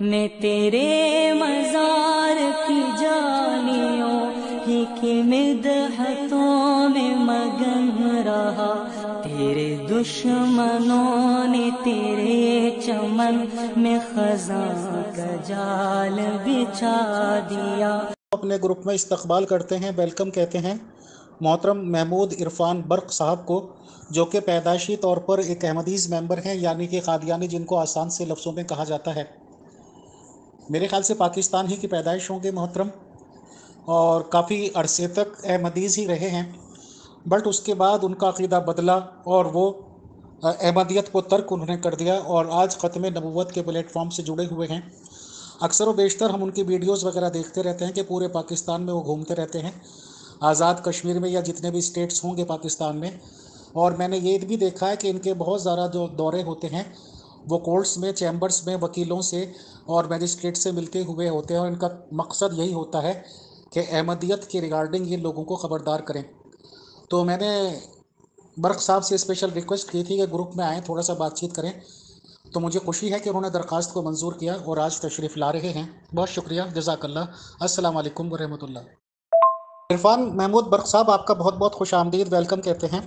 میں تیرے مزار کی جالیوں ہی کی مدحتوں میں مگن رہا، تیرے دشمنوں نے تیرے چمن میں خزاں کا جال بچھا دیا۔ اپنے گروپ میں استقبال کرتے ہیں، ویلکم کہتے ہیں محترم محمود عرفان برق صاحب کو، جو کہ پیدائشی طور پر ایک احمدیز ممبر ہیں، یعنی کہ قادیانی، جن کو آسان سے لفظوں میں کہا جاتا ہے۔ میرے خیال سے پاکستان ہی کی پیدائش ہوں گے محترم، اور کافی عرصے تک احمدیز ہی رہے ہیں، بٹ اس کے بعد ان کا عقیدہ بدلا اور وہ احمدیت کو ترک انہوں نے کر دیا، اور آج ختم نبوت کے پلیٹ فارم سے جڑے ہوئے ہیں۔ اکثر و بیشتر ہم ان کی ویڈیوز وغیرہ دیکھتے رہتے ہیں کہ پورے پاکستان میں وہ گھومتے رہتے ہیں، آزاد کشمیر میں یا جتنے بھی اسٹیٹس ہوں گے پاکستان میں، اور میں نے یہ بھی دیکھا ہے کہ ان کے بہت زیادہ جو دورے ہوتے ہیں وہ کورٹس میں، چیمبرز میں وکیلوں سے اور میجسٹریٹ سے ملتے ہوئے ہوتے ہیں، اور ان کا مقصد یہی ہوتا ہے کہ احمدیت کے ریگارڈنگ یہ لوگوں کو خبردار کریں۔ تو میں نے برق صاحب سے اسپیشل ریکویسٹ کی تھی کہ گروپ میں آئیں، تھوڑا سا بات چیت کریں، تو مجھے خوشی ہے کہ انہوں نے درخواست کو منظور کیا اور آج تشریف لا رہے ہیں۔ بہت شکریہ، جزاک اللہ۔ السلام علیکم ورحمۃ اللہ۔ عرفان محمود برق صاحب، آپ کا بہت بہت خوش آمدید، ویلکم کہتے ہیں۔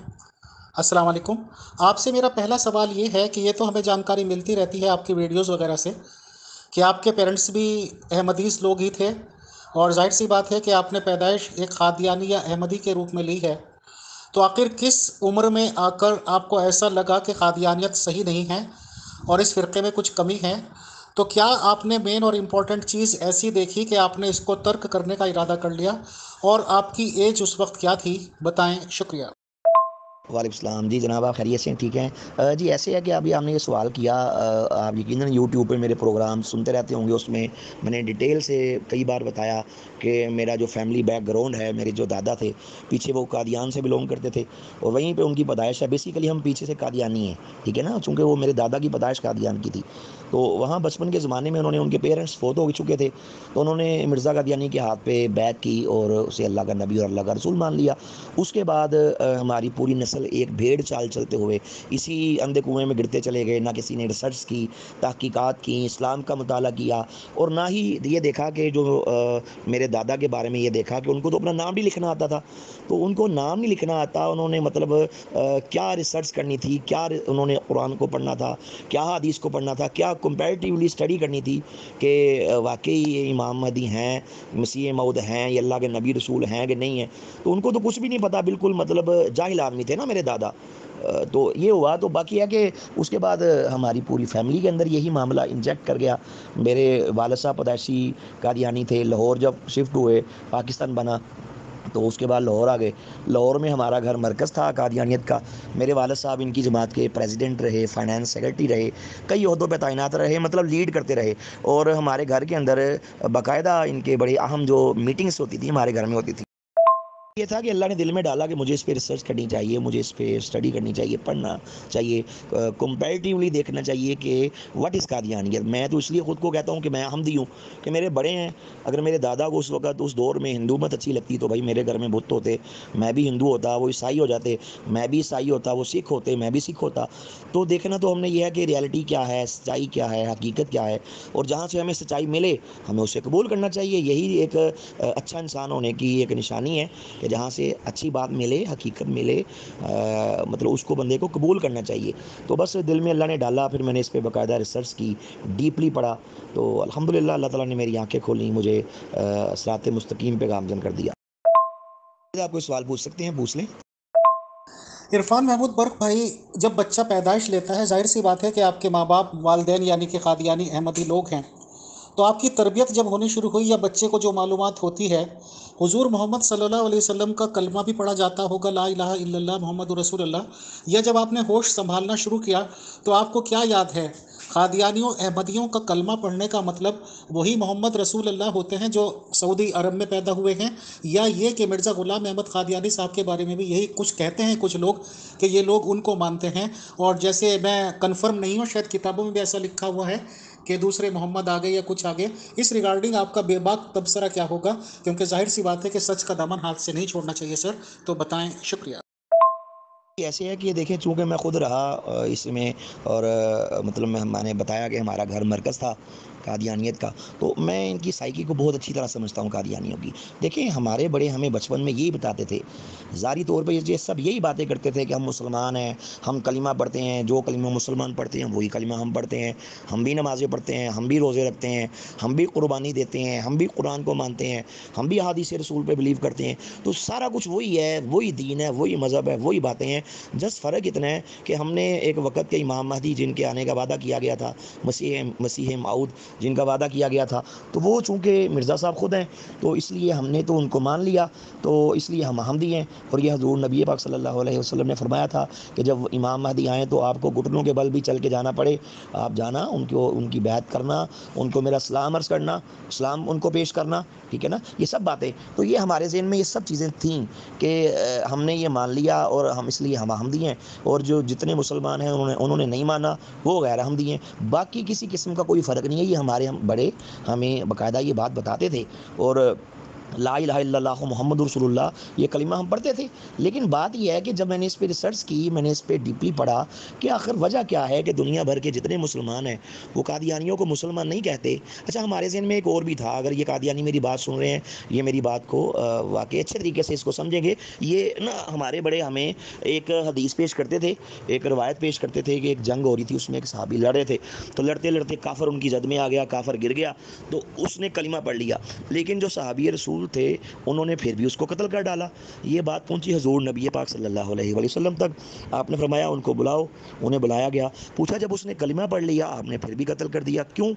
السلام علیکم۔ آپ سے میرا پہلا سوال یہ ہے کہ یہ تو ہمیں جانکاری ملتی رہتی ہے آپ کی ویڈیوز وغیرہ سے کہ آپ کے پیرنٹس بھی احمدیز لوگ ہی تھے، اور ظاہر سی بات ہے کہ آپ نے پیدائش ایک قادیانی یا احمدی کے روپ میں لی ہے، تو آخر کس عمر میں آ کر آپ کو ایسا لگا کہ قادیانیت صحیح نہیں ہے اور اس فرقے میں کچھ کمی ہے؟ تو کیا آپ نے مین اور امپورٹنٹ چیز ایسی دیکھی کہ آپ نے اس کو ترک کرنے کا ارادہ کر لیا، اور آپ کی ایج اس وقت کیا تھی؟ بتائیں، شکریہ۔ وعلیکم السلام۔ جی جناب، آپ خیریت سے ٹھیک ہیں؟ جی ایسے ہے کہ ابھی آپ نے یہ سوال کیا، آپ یقیناً یوٹیوب پہ میرے پروگرام سنتے رہتے ہوں گے، اس میں میں نے ڈیٹیل سے کئی بار بتایا کہ میرا جو فیملی بیک گراؤنڈ ہے، میرے جو دادا تھے پیچھے وہ قادیان سے بلونگ کرتے تھے، اور وہیں پہ ان کی پیدائش ہے۔ بیسیکلی ہم پیچھے سے قادیانی ہیں، ٹھیک ہے نا، چونکہ وہ میرے دادا کی پیدائش قادیان کی تھی، تو وہاں بچپن کے زمانے میں انہوں نے، ان کے پیرنٹس فوت ہو چکے تھے، تو انہوں نے مرزا قادیانی کے ہاتھ پہ بیعت کی اور اسے اللہ کا نبی اور اللہ کا رسول مان لیا۔ اس کے بعد ہماری پوری نسل ایک بھیڑ چال چلتے ہوئے اسی اندھے کنویں میں گرتے چلے گئے، نہ کسی نے ریسرچ کی، تحقیقات کی، اسلام کا مطالعہ کیا، اور نہ ہی یہ دیکھا کہ جو میرے دادا کے بارے میں یہ دیکھا کہ ان کو تو اپنا نام بھی لکھنا آتا تھا، تو ان کو نام نہیں لکھنا آتا، انہوں نے مطلب کیا ریسرچ کرنی تھی، کیا انہوں نے قرآن کو پڑھنا تھا، کیا حدیث کو پڑھنا تھا، کیا کمپیریٹیولی اسٹڈی کرنی تھی کہ واقعی یہ امام مہدی ہیں، مسیح موعود ہیں، یہ اللہ کے نبی رسول ہیں کہ نہیں ہیں، تو ان کو تو کچھ بھی نہیں پتا، بالکل مطلب جاہل آدمی تھے نا میرے دادا۔ تو یہ ہوا، تو باقی ہے کہ اس کے بعد ہماری پوری فیملی کے اندر یہی معاملہ انجیکٹ کر گیا۔ میرے والد صاحب پیدائشی قادیانی تھے، لاہور جب شفٹ ہوئے، پاکستان بنا، تو اس کے بعد لاہور آ گئے۔ لاہور میں ہمارا گھر مرکز تھا قادیانیت کا، میرے والد صاحب ان کی جماعت کے پریزیڈنٹ رہے، فائنانس سیکرٹری رہے، کئی عہدوں پہ تعینات رہے، مطلب لیڈ کرتے رہے، اور ہمارے گھر کے اندر باقاعدہ ان کے بڑے اہم جو میٹنگز ہوتی تھی ہمارے گھر میں ہوتی تھی۔ یہ تھا کہ اللہ نے دل میں ڈالا کہ مجھے اس پہ ریسرچ کرنی چاہیے، مجھے اس پہ اسٹڈی کرنی چاہیے، پڑھنا چاہیے، کمپیریٹیولی دیکھنا چاہیے کہ واٹ از قادیانیت۔ میں تو اس لیے خود کو کہتا ہوں کہ میں احمدی ہوں کہ میرے بڑے ہیں، اگر میرے دادا کو اس وقت اس دور میں ہندو مت اچھی لگتی تو بھائی میرے گھر میں بت ہوتے، میں بھی ہندو ہوتا، وہ عیسائی ہو جاتے، میں بھی عیسائی ہوتا، وہ سکھ ہوتے، میں بھی سکھ ہوتا۔ تو دیکھنا تو ہم نے یہ ہے کہ ریالٹی کیا ہے، سچائی کیا ہے، حقیقت کیا ہے، اور جہاں سے ہمیں سچائی ملے ہمیں اسے قبول کرنا چاہیے۔ یہی ایک اچھا انسان ہونے کی ایک نشانی ہے کہ جہاں سے اچھی بات ملے، حقیقت ملے، مطلب اس کو بندے کو قبول کرنا چاہیے۔ تو بس دل میں اللہ نے ڈالا، پھر میں نے اس پہ باقاعدہ ریسرچ کی، ڈیپلی پڑھا، تو الحمدللہ اللہ تعالیٰ نے میری آنکھیں کھولیں، مجھے صراط مستقیم پہ گامزن کر دیا۔ آپ کوئی سوال پوچھ سکتے ہیں، پوچھ لیں۔ عرفان محمود برق بھائی، جب بچہ پیدائش لیتا ہے، ظاہر سی بات ہے کہ آپ کے ماں باپ والدین یعنی کہ قادیانی احمدی لوگ ہیں، تو آپ کی تربیت جب ہونی شروع ہوئی یا بچے کو جو معلومات ہوتی ہے، حضور محمد صلی اللہ علیہ وسلم کا کلمہ بھی پڑھا جاتا ہوگا، لا الہ الا اللہ محمد رسول اللہ، یا جب آپ نے ہوش سنبھالنا شروع کیا تو آپ کو کیا یاد ہے؟ قادیانیوں احمدیوں کا کلمہ پڑھنے کا مطلب وہی محمد رسول اللہ ہوتے ہیں جو سعودی عرب میں پیدا ہوئے ہیں، یا یہ کہ مرزا غلام احمد قادیانی صاحب کے بارے میں بھی یہی کچھ کہتے ہیں کچھ لوگ کہ یہ لوگ ان کو مانتے ہیں، اور جیسے میں کنفرم نہیں ہوں، شاید کتابوں میں بھی ایسا لکھا ہوا ہے کہ دوسرے محمد آگے یا کچھ آگے، اس ریگارڈنگ آپ کا بے باک تبصرہ کیا ہوگا؟ کیونکہ ظاہر سی بات ہے کہ سچ کا دامن ہاتھ سے نہیں چھوڑنا چاہیے سر، تو بتائیں، شکریہ۔ ایسے ہے کہ دیکھیں چونکہ میں خود رہا اس میں، اور مطلب میں نے بتایا کہ ہمارا گھر مرکز تھا قادیانیت کا، تو میں ان کی سائیکی کو بہت اچھی طرح سمجھتا ہوں قادیانیوں کی۔ دیکھیں ہمارے بڑے ہمیں بچپن میں یہی بتاتے تھے، ظاہری طور پہ یہ سب یہی باتیں کرتے تھے کہ ہم مسلمان ہیں، ہم کلمہ پڑھتے ہیں، جو کلمہ مسلمان پڑھتے ہیں وہی کلمہ ہم پڑھتے ہیں، ہم بھی نمازیں پڑھتے ہیں، ہم بھی روزے رکھتے ہیں، ہم بھی قربانی دیتے ہیں، ہم بھی قرآن کو مانتے ہیں، ہم بھی احادیث رسول پہ بلیو کرتے ہیں۔ تو سارا کچھ وہی ہے، وہی دین ہے، وہی مذہب ہے، وہی باتیں ہیں۔ جس فرق اتنا ہے کہ ہم نے ایک وقت کے امام مہدی جن کے آنے کا وعدہ کیا گیا تھا، مسیح موعود جن کا وعدہ کیا گیا تھا، تو وہ چونکہ مرزا صاحب خود ہیں تو اس لیے ہم نے تو ان کو مان لیا، تو اس لیے ہم احمدی ہیں۔ اور یہ حضور نبی پاک صلی اللہ علیہ وسلم نے فرمایا تھا کہ جب امام مہدی آئیں تو آپ کو گھٹنوں کے بل بھی چل کے جانا پڑے، آپ جانا ان کی بیعت کرنا، ان کو میرا سلام عرض کرنا، سلام ان کو پیش کرنا، ٹھیک ہے نا، یہ سب باتیں۔ تو یہ ہمارے ذہن میں یہ سب چیزیں تھیں کہ ہم نے یہ مان لیا اور ہم اس لیے ہم احمدی ہیں، اور جو جتنے مسلمان ہیں انہوں نے نہیں مانا وہ غیر احمدی ہیں۔ باقی کسی قسم کا کوئی فرق نہیں ہے، یہ ہمارے بڑے ہمیں باقاعدہ یہ بات بتاتے تھے، اور لا الہ الا اللہ محمد رسول اللہ یہ کلمہ ہم پڑھتے تھے۔ لیکن بات یہ ہے کہ جب میں نے اس پہ ریسرچ کی، میں نے اس پہ ڈیپلی پڑھا کہ آخر وجہ کیا ہے کہ دنیا بھر کے جتنے مسلمان ہیں وہ قادیانیوں کو مسلمان نہیں کہتے۔ اچھا ہمارے ذہن میں ایک اور بھی تھا، اگر یہ قادیانی میری بات سن رہے ہیں، یہ میری بات کو واقعی اچھے طریقے سے اس کو سمجھیں گے، یہ نا ہمارے بڑے ہمیں ایک حدیث پیش کرتے تھے، ایک روایت پیش کرتے تھے کہ ایک جنگ ہو رہی تھی، اس میں ایک صحابی لڑ رہے تھے، تو لڑتے لڑتے کافر ان کی زد میں آ گیا، کافر گر گیا، تو اس نے کلمہ پڑھ لیا، لیکن جو صحابی رسول تھے انہوں نے پھر بھی اس کو قتل کر ڈالا۔ یہ بات پہنچی حضور نبی پاک صلی اللہ علیہ وآلہ وسلم تک، آپ نے فرمایا ان کو بلاؤ، انہیں بلایا گیا، پوچھا جب اس نے کلمہ پڑھ لیا آپ نے پھر بھی قتل کر دیا، کیوں؟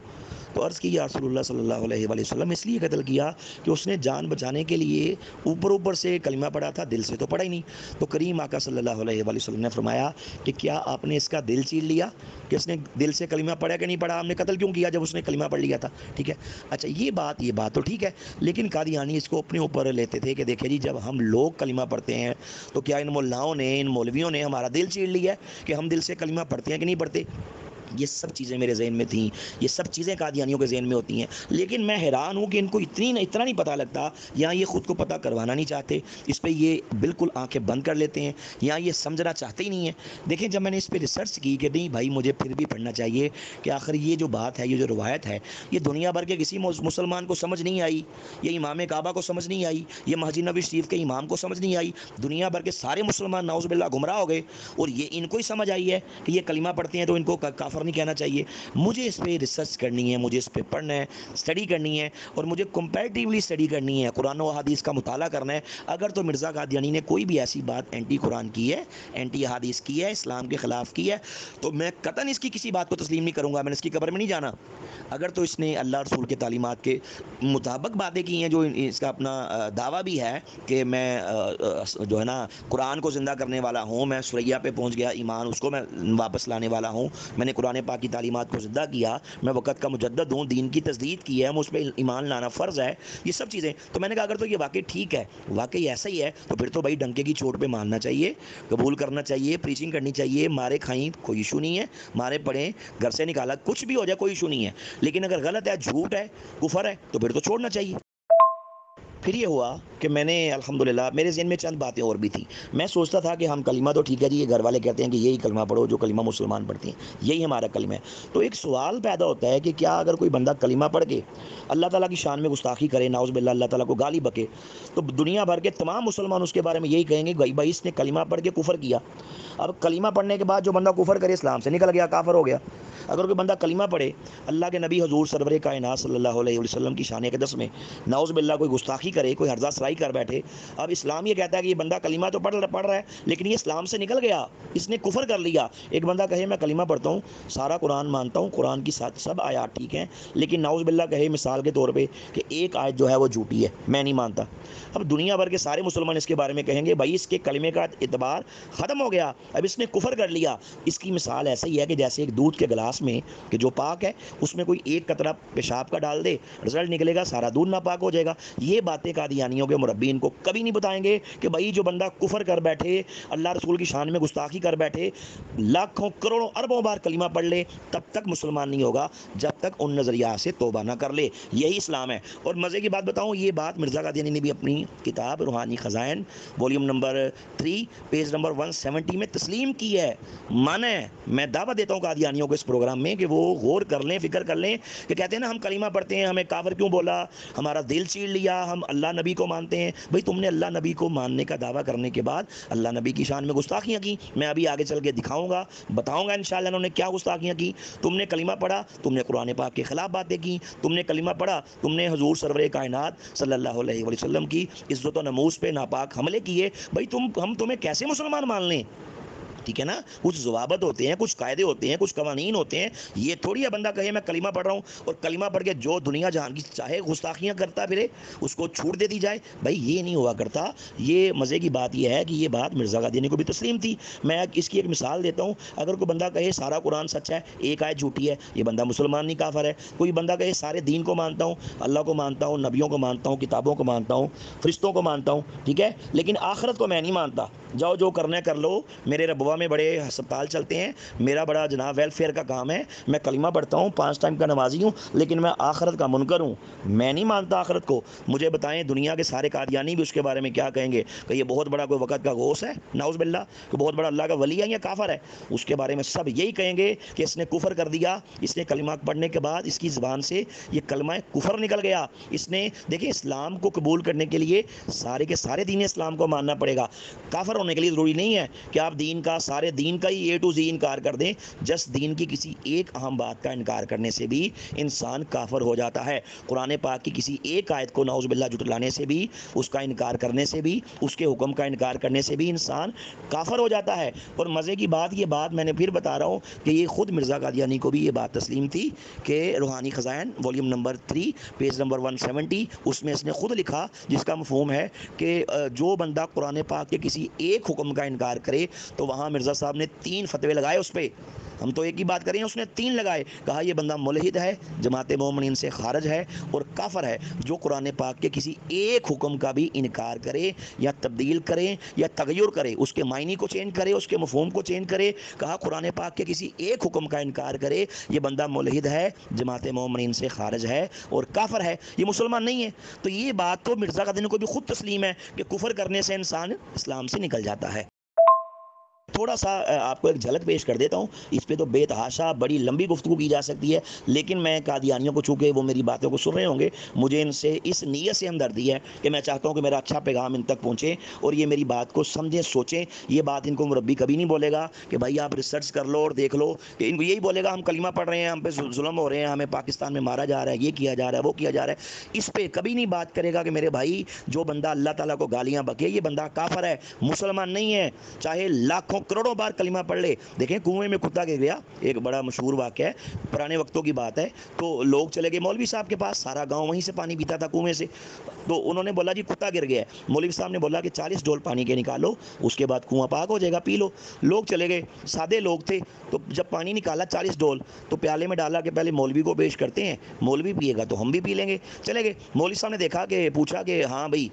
تو عرض کی یا رسول اللہ صلی اللہ علیہ وآلہ وسلم اس لیے قتل کیا کہ اس نے جان بچانے کے لیے اوپر سے کلمہ پڑھا تھا، دل سے تو پڑھا ہی نہیں۔ تو کریم آقا صلی اللہ علیہ وآلہ وسلم نے فرمایا کہ کیا آپ نے اس کا دل چیر لیا کہ اس نے دل سے کلمہ پڑھا کہ نہیں پڑھا، آپ نے قتل کیوں کیا جب اس نے کلمہ پڑھ لیا تھا؟ ٹھیک ہے، اچھا یہ بات تو ٹھیک ہے، لیکن قادیانی اس کو اپنے اوپر لیتے تھے کہ دیکھیں جی جب ہم لوگ کلمہ پڑھتے ہیں تو کیا ان ملاؤں نے، ان مولویوں نے ہمارا دل چیر لیا ہے کہ ہم دل سے کلمہ پڑھتے ہیں کہ نہیں پڑھتے؟ یہ سب چیزیں میرے ذہن میں تھیں، یہ سب چیزیں قادیانیوں کے ذہن میں ہوتی ہیں، لیکن میں حیران ہوں کہ ان کو اتنا نہیں پتہ لگتا، یا یہ خود کو پتہ کروانا نہیں چاہتے، اس پہ یہ بالکل آنکھیں بند کر لیتے ہیں، یا یہ سمجھنا چاہتے ہی نہیں ہیں۔ دیکھیں جب میں نے اس پہ ریسرچ کی کہ نہیں بھائی مجھے پھر بھی پڑھنا چاہیے کہ آخر یہ جو بات ہے، یہ جو روایت ہے، یہ دنیا بھر کے کسی مسلمان کو سمجھ نہیں آئی، یہ امام کعبہ کو سمجھ نہیں آئی، یہ مسجد نبوی شریف کے امام کو سمجھ نہیں آئی، دنیا بھر کے سارے مسلمان نعوذ باللہ گمراہ ہو گئے، اور یہ ان کو ہی سمجھ آئی ہے کہ یہ کلمہ پڑھتے ہیں تو ان کو کافر نہیں کہنا چاہیے۔ مجھے اس پہ ریسرچ کرنی ہے، مجھے اس پہ پڑھنا ہے، اسٹڈی کرنی ہے، اور مجھے کمپیریٹیولی اسٹڈی کرنی ہے، قرآن و حدیث کا مطالعہ کرنا ہے۔ اگر تو مرزا قادیانی نے کوئی بھی ایسی بات اینٹی قرآن کی ہے، اینٹی حدیث کی ہے، اسلام کے خلاف کی ہے، تو میں قطعاً اس کی کسی بات کو تسلیم نہیں کروں گا، میں نے اس کی قبر میں نہیں جانا۔ اگر تو اس نے اللہ رسول کے تعلیمات کے مطابق باتیں کی ہیں، جو اس کا اپنا دعویٰ بھی ہے کہ میں جو ہے نا قرآن کو زندہ کرنے والا ہوں، میں سریا پہ پہنچ گیا ایمان، اس کو میں واپس لانے والا ہوں، میں نے قرآن پاک کی تعلیمات کو زندہ کیا، میں وقت کا مجدد ہوں، دین کی تجدید کی ہے، مجھ پہ ایمان لانا فرض ہے، یہ سب چیزیں تو میں نے کہا اگر تو یہ واقعی ٹھیک ہے، واقعی ایسا ہی ہے، تو پھر تو بھائی ڈنکے کی چوٹ پہ ماننا چاہیے، قبول کرنا چاہیے، پریچنگ کرنی چاہیے، مارے کھائیں کوئی ایشو نہیں ہے، مارے پڑھیں، گھر سے نکالا کچھ بھی ہو جائے کوئی ایشو نہیں ہے، لیکن اگر غلط ہے، جھوٹ ہے، کفر ہے، تو پھر تو چھوڑنا چاہیے۔ پھر یہ ہوا کہ میں نے الحمدللہ میرے ذہن میں چند باتیں اور بھی تھیں، میں سوچتا تھا کہ ہم کلمہ تو ٹھیک ہے جی، یہ گھر والے کہتے ہیں کہ یہی کلمہ پڑھو جو کلمہ مسلمان پڑھتے ہیں، یہی ہمارا کلمہ ہے، تو ایک سوال پیدا ہوتا ہے کہ کیا اگر کوئی بندہ کلمہ پڑھ کے اللہ تعالیٰ کی شان میں گستاخی کرے، نعوذ باللہ اللہ تعالیٰ کو گالی بکے، تو دنیا بھر کے تمام مسلمان اس کے بارے میں یہی کہیں گے بھائی اس نے کلمہ پڑھ کے کفر کیا۔ اب کلمہ پڑھنے کے بعد جو بندہ کفر کرے اسلام سے نکل گیا، کافر ہو گیا۔ اگر کوئی بندہ کلمہ پڑھے، اللہ کے نبی حضور سرور کائنات صلی اللہ علیہ وسلم کی شان اقدس میں نعوذ باللہ کوئی گستاخی کرے، کوئی ہرزہ سرائی کر بیٹھے، اب اسلام یہ کہتا ہے کہ یہ بندہ کلمہ تو پڑھ رہا ہے لیکن یہ اسلام سے نکل گیا، اس نے کفر کر لیا۔ ایک بندہ کہے میں کلمہ پڑھتا ہوں، سارا قرآن مانتا ہوں، قرآن کی سب آیات ٹھیک ہیں، لیکن نعوذ باللہ کہے مثال کے طور پہ کہ ایک آیت جو ہے وہ جھوٹی ہے، میں نہیں مانتا، اب دنیا بھر کے سارے مسلمان اس کے بارے میں کہیں گے بھائی اس کے کلمے کا اعتبار ختم ہو گیا، اب اس نے کفر کر لیا۔ اس کی مثال ایسا ہی ہے کہ جیسے ایک دودھ کے گلاس میں کہ جو پاک ہے اس میں کوئی ایک قطرہ پیشاب کا ڈال دے، رزلٹ نکلے گا سارا دودھ ناپاک ہو جائے گا۔ یہ بات باتیں قادیانیوں کے مربی ان کو کبھی نہیں بتائیں گے کہ بھائی جو بندہ کفر کر بیٹھے، اللہ رسول کی شان میں گستاخی کر بیٹھے، لاکھوں کروڑوں اربوں بار کلمہ پڑھ لے، تب تک مسلمان نہیں ہوگا جب تک ان نظریات سے توبہ نہ کر لے۔ یہی اسلام ہے۔ اور مزے کی بات بتاؤں، یہ بات مرزا قادیانی نے بھی اپنی کتاب روحانی Khazain volume number 3 page number 170 میں تسلیم کی ہے، مانا ہے۔ میں دعوت دیتا ہوں قادیانیوں کو اس پروگرام میں کہ وہ غور کر لیں، فکر کر لیں کہ کہتے ہیں نا ہم کلمہ پڑھتے ہیں، ہمیں کافر کیوں بولا، ہمارا دل چیر لیا، ہم اللہ نبی کو مانتے ہیں۔ بھئی تم نے اللہ نبی کو ماننے کا دعویٰ کرنے کے بعد اللہ نبی کی شان میں گستاخیاں کی، میں ابھی آگے چل کے دکھاؤں گا، بتاؤں گا انشاءاللہ انہوں نے کیا گستاخیاں کی۔ تم نے کلمہ پڑھا، تم نے قرآن پاک کے خلاف باتیں کی، تم نے کلمہ پڑھا، تم نے حضور سرور کائنات صلی اللہ علیہ وسلم کی عزت و نموز پہ ناپاک حملے کیے۔ بھئی ہم تمہیں کیسے مسلمان مان لیں؟ ٹھیک ہے نا، کچھ ضوابط ہوتے ہیں، کچھ قاعدے ہوتے ہیں، کچھ قوانین ہوتے ہیں۔ یہ تھوڑی ہے بندہ کہے میں کلمہ پڑھ رہا ہوں اور کلمہ پڑھ کے جو دنیا جہان کی چاہے گستاخیاں کرتا پھرے اس کو چھوٹ دے دی جائے۔ بھائی یہ نہیں ہوا کرتا۔ یہ مزے کی بات یہ ہے کہ یہ بات مرزا قادیانی کو بھی تسلیم تھی۔ میں اس کی ایک مثال دیتا ہوں۔ اگر کوئی بندہ کہے سارا قرآن سچ ہے، ایک آیت جھوٹی ہے، یہ بندہ مسلمان نہیں، کافر ہے۔ کوئی بندہ کہے سارے دین کو مانتا ہوں، اللہ کو مانتا ہوں، نبیوں کو مانتا ہوں، کتابوں کو مانتا ہوں، فرشتوں کو مانتا ہوں، ٹھیک ہے، لیکن آخرت کو میں نہیں مانتا، جاؤ جو کرنا ہے کر لو، میرے ربوا میں بڑے ہسپتال چلتے ہیں، میرا بڑا جناب ویلفیئر کا کام ہے، میں کلمہ پڑھتا ہوں، 5 ٹائم کا نمازی ہوں، لیکن میں آخرت کا منکر ہوں، میں نہیں مانتا آخرت کو۔ مجھے بتائیں دنیا کے سارے قادیانی بھی اس کے بارے میں کیا کہیں گے کہ یہ بہت بڑا کوئی وقت کا غوث ہے، نعوذ باللہ، کہ بہت بڑا اللہ کا ولی ہے یا کافر ہے؟ اس کے بارے میں سب یہی کہیں گے کہ اس نے کفر کر دیا، اس نے کلمہ پڑھنے کے بعد اس کی زبان سے یہ کلمہ کفر نکل گیا۔ اس نے دیکھیں اسلام کو قبول کرنے کے لیے سارے کے سارے دین اسلام کو ماننا پڑے گا۔ کافر ہونے کے لیے ضروری نہیں ہے کہ آپ دین کا سارے دین کا ہی A to Z انکار کر دیں۔ جس دین کی کسی ایک اہم بات کا انکار کرنے سے بھی انسان کافر ہو جاتا ہے۔ قرآن پاک کی کسی ایک آیت کو نعوذ باللہ جھٹلانے سے بھی، اس کا انکار کرنے سے بھی، اس کے حکم کا انکار کرنے سے بھی انسان کافر ہو جاتا ہے۔ اور مزے کی بات یہ بات میں نے پھر بتا رہا ہوں کہ یہ خود مرزا قادیانی کو بھی یہ بات تسلیم تھی کہ روحانی Khazain volume number 3 page number 170 اس میں اس نے خود لکھا، جس کا مفہوم ہے کہ جو بندہ قرآن پاک کے کسی ایک حکم کا انکار کرے تو وہاں مرزا صاحب نے 3 فتوے لگائے اس پہ۔ ہم تو ایک ہی بات کریں، اس نے 3 لگائے، کہا یہ بندہ ملحد ہے، جماعت مومنین سے خارج ہے اور کافر ہے جو قرآن پاک کے کسی ایک حکم کا بھی انکار کرے یا تبدیل کرے یا تغیر کرے، اس کے معنی کو چینج کرے، اس کے مفہوم کو چینج کرے۔ کہا قرآن پاک کے کسی ایک حکم کا انکار کرے، یہ بندہ ملحد ہے، جماعت مومنین سے خارج ہے اور کافر ہے، یہ مسلمان نہیں ہے۔ تو یہ بات تو مرزا قادیانی کو بھی خود تسلیم ہے کہ کفر کرنے سے انسان اسلام سے نکل جاتا ہے۔ تھوڑا سا آپ کو ایک جھلک پیش کر دیتا ہوں، اس پہ تو بے تحاشا بڑی لمبی گفتگو کی جا سکتی ہے، لیکن میں قادیانیوں کو چونکہ وہ میری باتوں کو سن رہے ہوں گے، مجھے ان سے اس نیت سے ہمدردی ہے کہ میں چاہتا ہوں کہ میرا اچھا پیغام ان تک پہنچے اور یہ میری بات کو سمجھیں، سوچیں۔ یہ بات ان کو مربی کبھی نہیں بولے گا کہ بھائی آپ ریسرچ کر لو اور دیکھ لو، کہ ان کو یہی بولے گا ہم کلمہ پڑھ رہے ہیں، ہم پہ ظلم ہو رہے ہیں، ہمیں پاکستان میں مارا جا رہا ہے، یہ کیا جا رہا ہے، وہ کیا جا رہا ہے۔ اس پہ کبھی نہیں بات کرے گا کہ میرے بھائی جو بندہ اللہ تعالیٰ کو گالیاں بکے یہ بندہ کافر ہے، مسلمان نہیں ہے، چاہے لاکھوں کروڑوں بار کلمہ پڑھ لے۔ دیکھیں کنویں میں کتا گر گیا، ایک بڑا مشہور واقعہ ہے، پرانے وقتوں کی بات ہے، تو لوگ چلے گئے مولوی صاحب کے پاس، سارا گاؤں وہیں سے پانی پیتا تھا کنویں سے، تو انہوں نے بولا جی کتا گر گیا ہے۔ مولوی صاحب نے بولا کہ 40 ڈول پانی کے نکالو، اس کے بعد کنواں پاک ہو جائے گا، پی لو۔ لوگ چلے گئے، سادے لوگ تھے، تو جب پانی نکالا 40 ڈول تو پیالے میں ڈالا کہ پہلے مولوی کو پیش کرتے ہیں، مولوی پیے گا تو ہم بھی پی لیں گے۔ چلے گئے، مولوی صاحب نے دیکھا کہ پوچھا کہ ہاں بھائی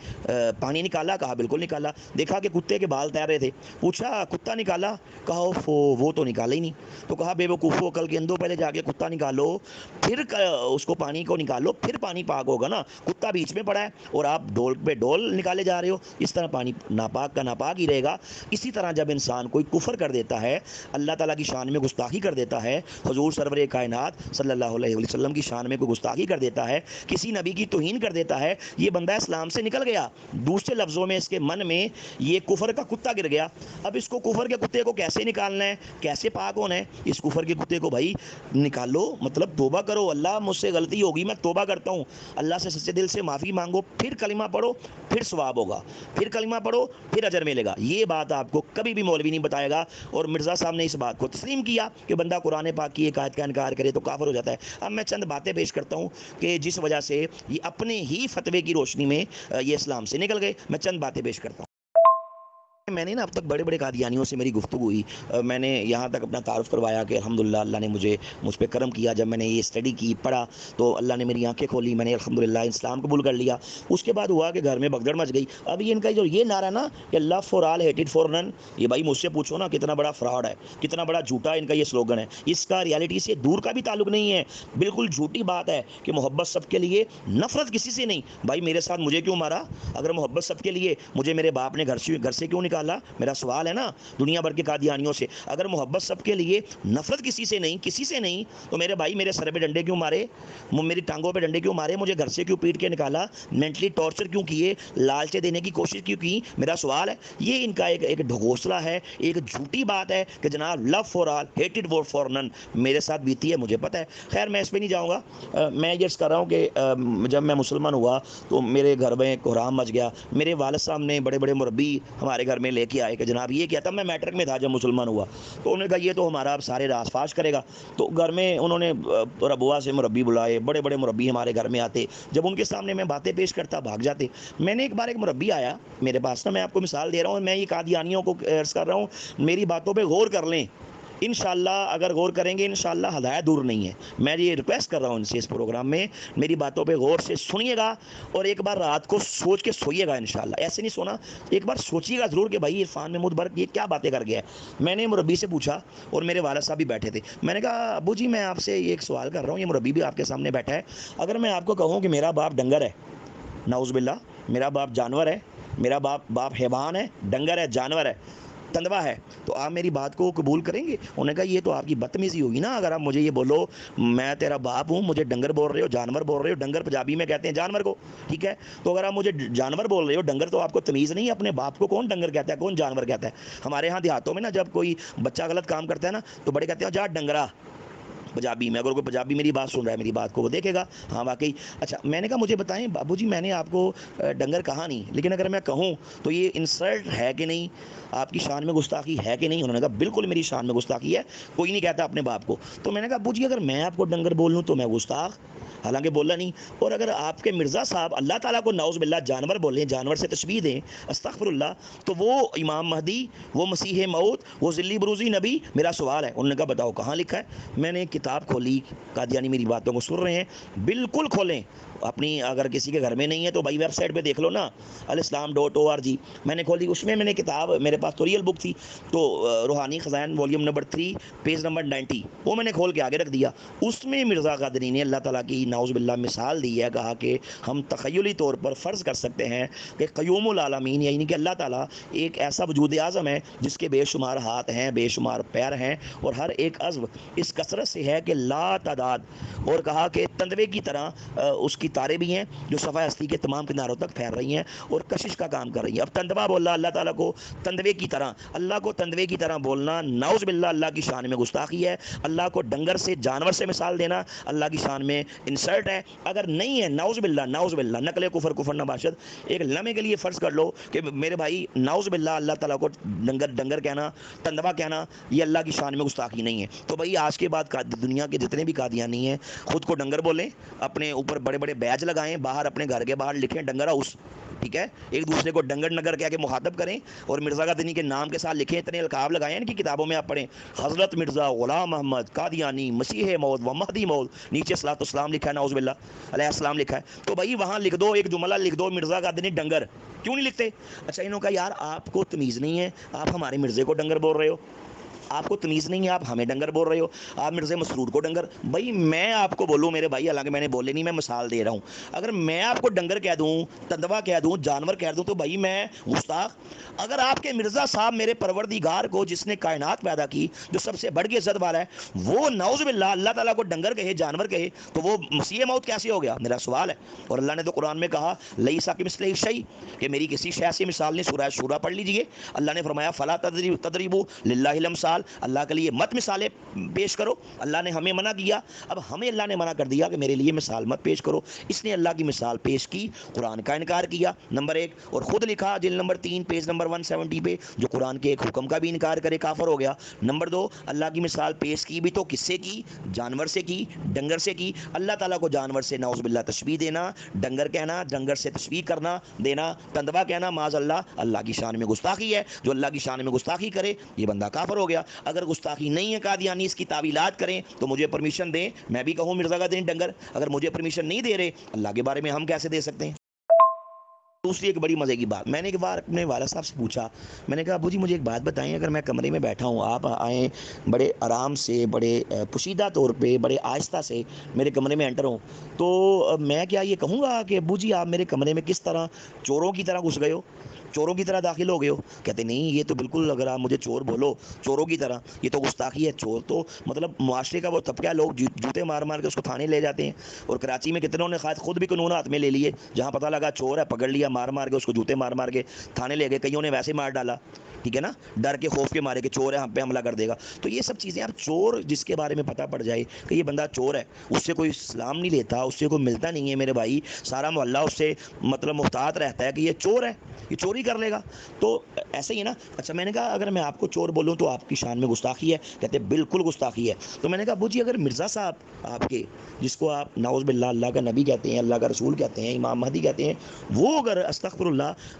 پانی نکالا؟ کہا بالکل نکالا۔ دیکھا کہ کتے کے بال تیر رہے تھے، پوچھا کتا نکالا؟ کہا وہ تو نکالا ہی نہیں۔ تو کہا بے وقوفو، کل کے اندو پہلے جا کے کتا نکالو، پھر اس کو پانی کو نکالو، پھر پانی پاک ہوگا نا، کتا بیچ میں پڑا ہے اور آپ ڈول پہ ڈول نکالے جا رہے ہو، اس طرح پانی ناپاک کا ناپاک ہی رہے گا۔ اسی طرح جب انسان کوئی کفر کر دیتا ہے، اللہ تعالیٰ کی شان میں گستاخی کر دیتا ہے، حضور سرور کائنات صلی اللہ علیہ وسلم کی شان میں کوئی گستاخی کر دیتا ہے، کسی نبی کی توہین کر دیتا ہے، یہ بندہ اسلام سے نکل گیا۔ دوسرے لفظوں میں اس کے من میں یہ کفر کا کتا گر گیا۔ اب اس کو کفر کے کتے کو کیسے نکالنا ہے، کیسے پاک ہونا ہے؟ اس کفر کے کتے کو بھائی نکالو، مطلب توبہ کرو، اللہ مجھ سے غلطی ہوگی، میں توبہ کرتا ہوں، اللہ سے سچے دل سے معافی مانگو، پھر کلمہ پڑھو، پھر ثواب ہوگا، پھر کلمہ پڑھو، پھر اجر ملے گا۔ یہ بات آپ کو کبھی بھی مولوی نہیں بتائے گا، اور مرزا صاحب نے اس بات کو تسلیم کیا کہ بندہ قرآن پاک کی ایک آیت کا انکار کرے تو کافر ہو جاتا ہے۔ اب میں چند باتیں پیش کرتا ہوں کہ جس وجہ سے یہ اپنے ہی فتوے کی روشنی میں یہ اسلام سے نکل گئے، میں چند باتیں پیش کرتا ہوں۔ میں نے نا اب تک بڑے بڑے قادیانیوں سے میری گفتگو ہوئی، میں نے یہاں تک اپنا تعارف کروایا کہ الحمدللہ اللہ نے مجھ پہ کرم کیا، جب میں نے یہ اسٹڈی کی پڑھا تو اللہ نے میری آنکھیں کھولی، میں نے الحمدللہ اسلام قبول کر لیا۔ اس کے بعد ہوا کہ گھر میں بگدڑ مچ گئی۔ اب یہ ان کا جو یہ نعرہ نا کہ لو فار آل ہیٹڈ فار نن، یہ بھائی مجھ سے پوچھو نا کتنا بڑا فراڈ ہے، کتنا بڑا جھوٹا ان کا یہ سلوگن ہے، اس کا ریالٹی سے دور کا بھی تعلق نہیں ہے، بالکل جھوٹی بات ہے کہ محبت سب کے لیے، نفرت کسی سے نہیں۔ بھائی میرے ساتھ مجھے کیوں مارا؟ اگر محبت سب کے لیے، مجھے میرے باپ نے گھر سے کیوں نکالا؟ میرا سوال ہے نا دنیا بھر کے قادیانیوں سے، اگر محبت سب کے لیے، نفرت کسی سے نہیں تو میرے بھائی میرے سر پہ ڈنڈے کیوں مارے، میری ٹانگوں پہ ڈنڈے کیوں مارے، مجھے گھر سے کیوں پیٹ کے نکالا، مینٹلی ٹارچر کیوں کیے، لالچے دینے کی کوشش کیوں کی؟ میرا سوال ہے۔ یہ ان کا ایک ڈھگوسلہ ہے، ایک جھوٹی بات ہے کہ جناب لو فار آل ہیٹڈ فار نن، میرے ساتھ بیتی ہے مجھے پتہ ہے۔ خیر میں اس پہ نہیں جاؤں گا، میں یہ کر رہا ہوں کہ جب میں مسلمان ہوا تو میرے گھر میں کوہرام مچ گیا۔ میرے والد صاحب نے بڑے بڑے مربی ہمارے گھر میں لے کے آئے کہ جناب یہ کیا تھا، میں میٹرک میں تھا جب مسلمان ہوا، تو انہوں نے کہا یہ تو ہمارا اب سارے راز فاش کرے گا۔ تو گھر میں انہوں نے ربوا سے مربی بلائے، بڑے بڑے مربی ہمارے گھر میں آتے، جب ان کے سامنے میں باتیں پیش کرتا بھاگ جاتے۔ میں نے ایک بار ایک مربی آیا میرے پاس نا، میں آپ کو مثال دے رہا ہوں، میں یہ قادیانیوں کو عرض کر رہا ہوں میری باتوں پہ غور کر لیں، انشاءاللہ اگر غور کریں گے انشاءاللہ ہدایت دور نہیں ہے۔ میں یہ ریکویسٹ کر رہا ہوں ان سے اس پروگرام میں میری باتوں پہ غور سے سنیے گا اور ایک بار رات کو سوچ کے سوئیے گا انشاءاللہ، ایسے نہیں سونا، ایک بار سوچیے گا ضرور کہ بھائی عرفان محمود برق یہ کیا باتیں کر گیا ہے۔ میں نے مربی سے پوچھا اور میرے والد صاحب بھی بیٹھے تھے، میں نے کہا ابو جی میں آپ سے یہ ایک سوال کر رہا ہوں، یہ مربی بھی آپ کے سامنے بیٹھا ہے، اگر میں آپ کو کہوں کہ میرا باپ ڈنگر ہے، نعوذ باللہ، میرا باپ جانور ہے، میرا باپ حیوان ہے، ڈنگر ہے، جانور ہے، تندوا ہے، تو آپ میری بات کو قبول کریں گے؟ انہوں نے کہا یہ تو آپ کی بدتمیزی ہوگی نا، اگر آپ مجھے یہ بولو میں تیرا باپ ہوں، مجھے ڈنگر بول رہے ہو، جانور بول رہے ہو، ڈنگر پنجابی میں کہتے ہیں جانور کو، ٹھیک ہے، تو اگر آپ مجھے جانور بول رہے ہو، ڈنگر، تو آپ کو تمیز نہیں ہے اپنے باپ کو کون ڈنگر کہتا ہے کون جانور کہتا ہے؟ ہمارے ہاں دیہاتوں میں نا جب کوئی بچہ غلط کام کرتا ہے نا تو بڑے کہتے ہیں جا ڈنگرا، پنجابی میں، اگر کوئی پنجابی میری بات سن رہا ہے میری بات کو وہ دیکھے گا ہاں واقعی۔ اچھا میں نے کہا مجھے بتائیں بابو جی میں نے آپ کو ڈنگر کہا نہیں، لیکن اگر میں کہوں تو یہ انسلٹ ہے کہ نہیں، آپ کی شان میں گستاخی ہے کہ نہیں؟ انہوں نے کہا بالکل میری شان میں گستاخی ہے، کوئی نہیں کہتا اپنے باپ کو۔ تو میں نے کہا ابو جی اگر میں آپ کو ڈنگر بول لوں تو میں گستاخ؟ حالانکہ بولا نہیں، اور اگر آپ کے مرزا صاحب اللہ تعالیٰ کو نعوذ باللہ جانور بولیں، جانور سے تشبیہ دیں، استغفر اللہ، تو وہ امام مہدی، وہ مسیح موعود، وہ ذلی بروزی نبی، میرا سوال ہے انہوں نے کہا بتاؤ کہاں لکھا ہے؟ میں نے کتاب کھولی، قادیانی میری باتوں کو سن رہے ہیں بالکل کھولیں اپنی، اگر کسی کے گھر میں نہیں ہے تو بھائی ویب سائٹ پہ دیکھ لو نا alislam.org، میں نے کھولی، اس میں نے کتاب، میرے پاس تو ریئل بک تھی، تو روحانی Khazain volume number 3 page number 90، وہ میں نے کھول کے آگے رکھ دیا، اس میں مرزا قادری نے اللہ تعالیٰ کی نعوذ باللہ مثال دی ہے، کہا کہ ہم تخیلی طور پر فرض کر سکتے ہیں کہ قیوم العالمین یعنی کہ اللہ تعالیٰ ایک ایسا وجود اعظم ہے جس کے بے شمار ہاتھ ہیں، بے شمار پیر ہیں، اور ہر ایک عضو اس کثرت سے ہے کہ لا تعداد، اور کہا کہ تندوے کی طرح اس کی تاریں بھی ہیں جو صفحہ ہستی کے تمام کناروں تک پھیل رہی ہیں اور کشش کا کام کر رہی ہیں۔ اب تندوا بولا اللہ تعالیٰ کو تندوے کی طرح، اللہ کو تندوے کی طرح بولنا نعوذ باللہ اللہ کی شان میں گستاخی ہے، اللہ کو ڈنگر سے، جانور سے مثال دینا اللہ کی شان میں انسلٹ ہے۔ اگر نہیں ہے نعوذ باللہ نقل کفر نباشد، ایک لمحے کے لیے فرض کر لو کہ میرے بھائی نعوذ باللہ اللہ تعالیٰ کو ڈنگر کہنا، تندوا کہنا، یہ اللہ کی شان میں گستاخی نہیں ہے، تو بھائی آج کے بعد دنیا کے جتنے بھی قادیانی ہیں خود کو ڈنگر بولیں، اپنے اوپر بڑے بڑے بیج لگائیں، باہر اپنے گھر کے باہر لکھیں ڈنگر ہاؤس، ٹھیک ہے، ایک دوسرے کو ڈنگر نگر کہہ کے مخاطب کریں، اور مرزا قادری کے نام کے ساتھ لکھیں، اتنے القاب لگائیں ان کی کتابوں میں آپ پڑھیں، حضرت مرزا غلام محمد قادیانی مسیح موعود و مہدی موعود، نیچے صلاۃ والسلام لکھا ہے، نعوذ باللہ علیہ السلام لکھا ہے، تو بھائی وہاں لکھ دو، ایک جملہ لکھ دو مرزا قادری ڈنگر، کیوں نہیں لکھتے؟ اچھا انہوں کا یار آپ کو تمیز نہیں ہے، آپ ہمارے مرزے کو ڈنگر بول رہے ہو، آپ کو تمیز نہیں ہے، آپ ہمیں ڈنگر بول رہے ہو، آپ مرزا مسرور کو ڈنگر، بھائی میں آپ کو بولوں میرے بھائی، حالانکہ میں نے بولے نہیں، میں مثال دے رہا ہوں، اگر میں آپ کو ڈنگر کہہ دوں، تندوا کہہ دوں، جانور کہہ دوں، تو بھائی میں گستاخ؟ اگر آپ کے مرزا صاحب میرے پروردگار کو جس نے کائنات پیدا کی، جو سب سے بڑھ کے عزت والا ہے، وہ نعوذ باللہ اللہ تعالیٰ کو ڈنگر کہے، جانور کہے، تو وہ مسیح موعود کیسے ہو گیا؟ میرا سوال ہے۔ اور اللہ نے تو قرآن میں کہا لیسا کمثلہ شیء، کہ میری کسی شے سے مثال نہیں، سورہ شورا پڑھ لیجئے، اللہ نے فرمایا فلا تضربوا للہ الامثال، مثال اللہ کے لیے مت مثالیں پیش کرو، اللہ نے ہمیں منع کیا، اب ہمیں اللہ نے منع کر دیا کہ میرے لیے مثال مت پیش کرو، اس نے اللہ کی مثال پیش کی، قرآن کا انکار کیا نمبر 1، اور خود لکھا جلد نمبر 3 پیج نمبر 170 پہ جو قرآن کے ایک حکم کا بھی انکار کرے کافر ہو گیا۔ نمبر 2، اللہ کی مثال پیش کی بھی تو کس سے کی؟ جانور سے کی، ڈنگر سے کی۔ اللہ تعالیٰ کو جانور سے نعوذ باللہ تشبیہ دینا، ڈنگر کہنا، ڈنگر سے تشبیہ کرنا دینا، تندوا کہنا معاذ اللہ، اللہ کی شان میں گستاخی ہے۔ جو اللہ کی شان میں گستاخی کرے یہ بندہ کافر ہو گیا۔ اگر گستاخی نہیں ہے قادیانی اس کی تعویلات کریں تو مجھے پرمیشن دیں، میں بھی کہوں مرزا کا دین ڈنگر، اگر مجھے پرمیشن نہیں دے رہے اللہ کے بارے میں ہم کیسے دے سکتے ہیں؟ دوسری ایک بڑی مزے کی بات، میں نے ایک بار اپنے والد صاحب سے پوچھا، میں نے کہا ابو جی مجھے ایک بات بتائیں، اگر میں کمرے میں بیٹھا ہوں، آپ آئیں بڑے آرام سے، بڑے پوشیدہ طور پہ، بڑے آہستہ سے میرے کمرے میں انٹر ہوں، تو میں کیا یہ کہوں گا کہ ابو جی آپ میرے کمرے میں کس طرح چوروں کی طرح گھس گئے ہو، چوروں کی طرح داخل ہو گئے ہو؟ کہتے نہیں یہ تو بالکل، اگر آپ مجھے چور بولو چوروں کی طرح یہ تو گستاخی ہے۔ چور تو مطلب معاشرے کا وہ طبقہ، لوگ جوتے مار مار کے اس کو تھانے لے جاتے ہیں، اور کراچی میں کتنوں نے خود بھی قانون ہاتھ میں لے لیے، جہاں پتہ لگا چور ہے پکڑ لیا، مار مار کے اس کو جوتے مار مار کے تھانے لے گئے، کئیوں نے ویسے مار ڈالا، ٹھیک ہے نا، ڈر کے خوف کے مارے کہ چور ہے ہم پہ حملہ کر دے گا۔ تو یہ سب چیزیں، اب چور جس کے بارے میں پتہ پڑ جائے کہ یہ بندہ چور ہے، اس سے کوئی سلام نہیں لیتا، اس سے کوئی ملتا نہیں ہے میرے بھائی، سارا محلہ اس سے مطلب محتاط رہتا ہے کہ یہ چور ہے، یہ چوری کر لے گا، تو ایسے ہی ہے نا۔ اچھا میں نے کہا اگر میں آپ کو چور بولوں تو آپ کی شان میں گستاخی ہے؟ کہتے بالکل گستاخی ہے۔ تو میں نے کہا ابو جی اگر مرزا صاحب آپ کے، جس کو آپ نعوذ باللہ اللہ کا نبی کہتے ہیں، اللہ کا رسول کہتے ہیں، امام مہدی کہتے ہیں، وہ اگر استغفر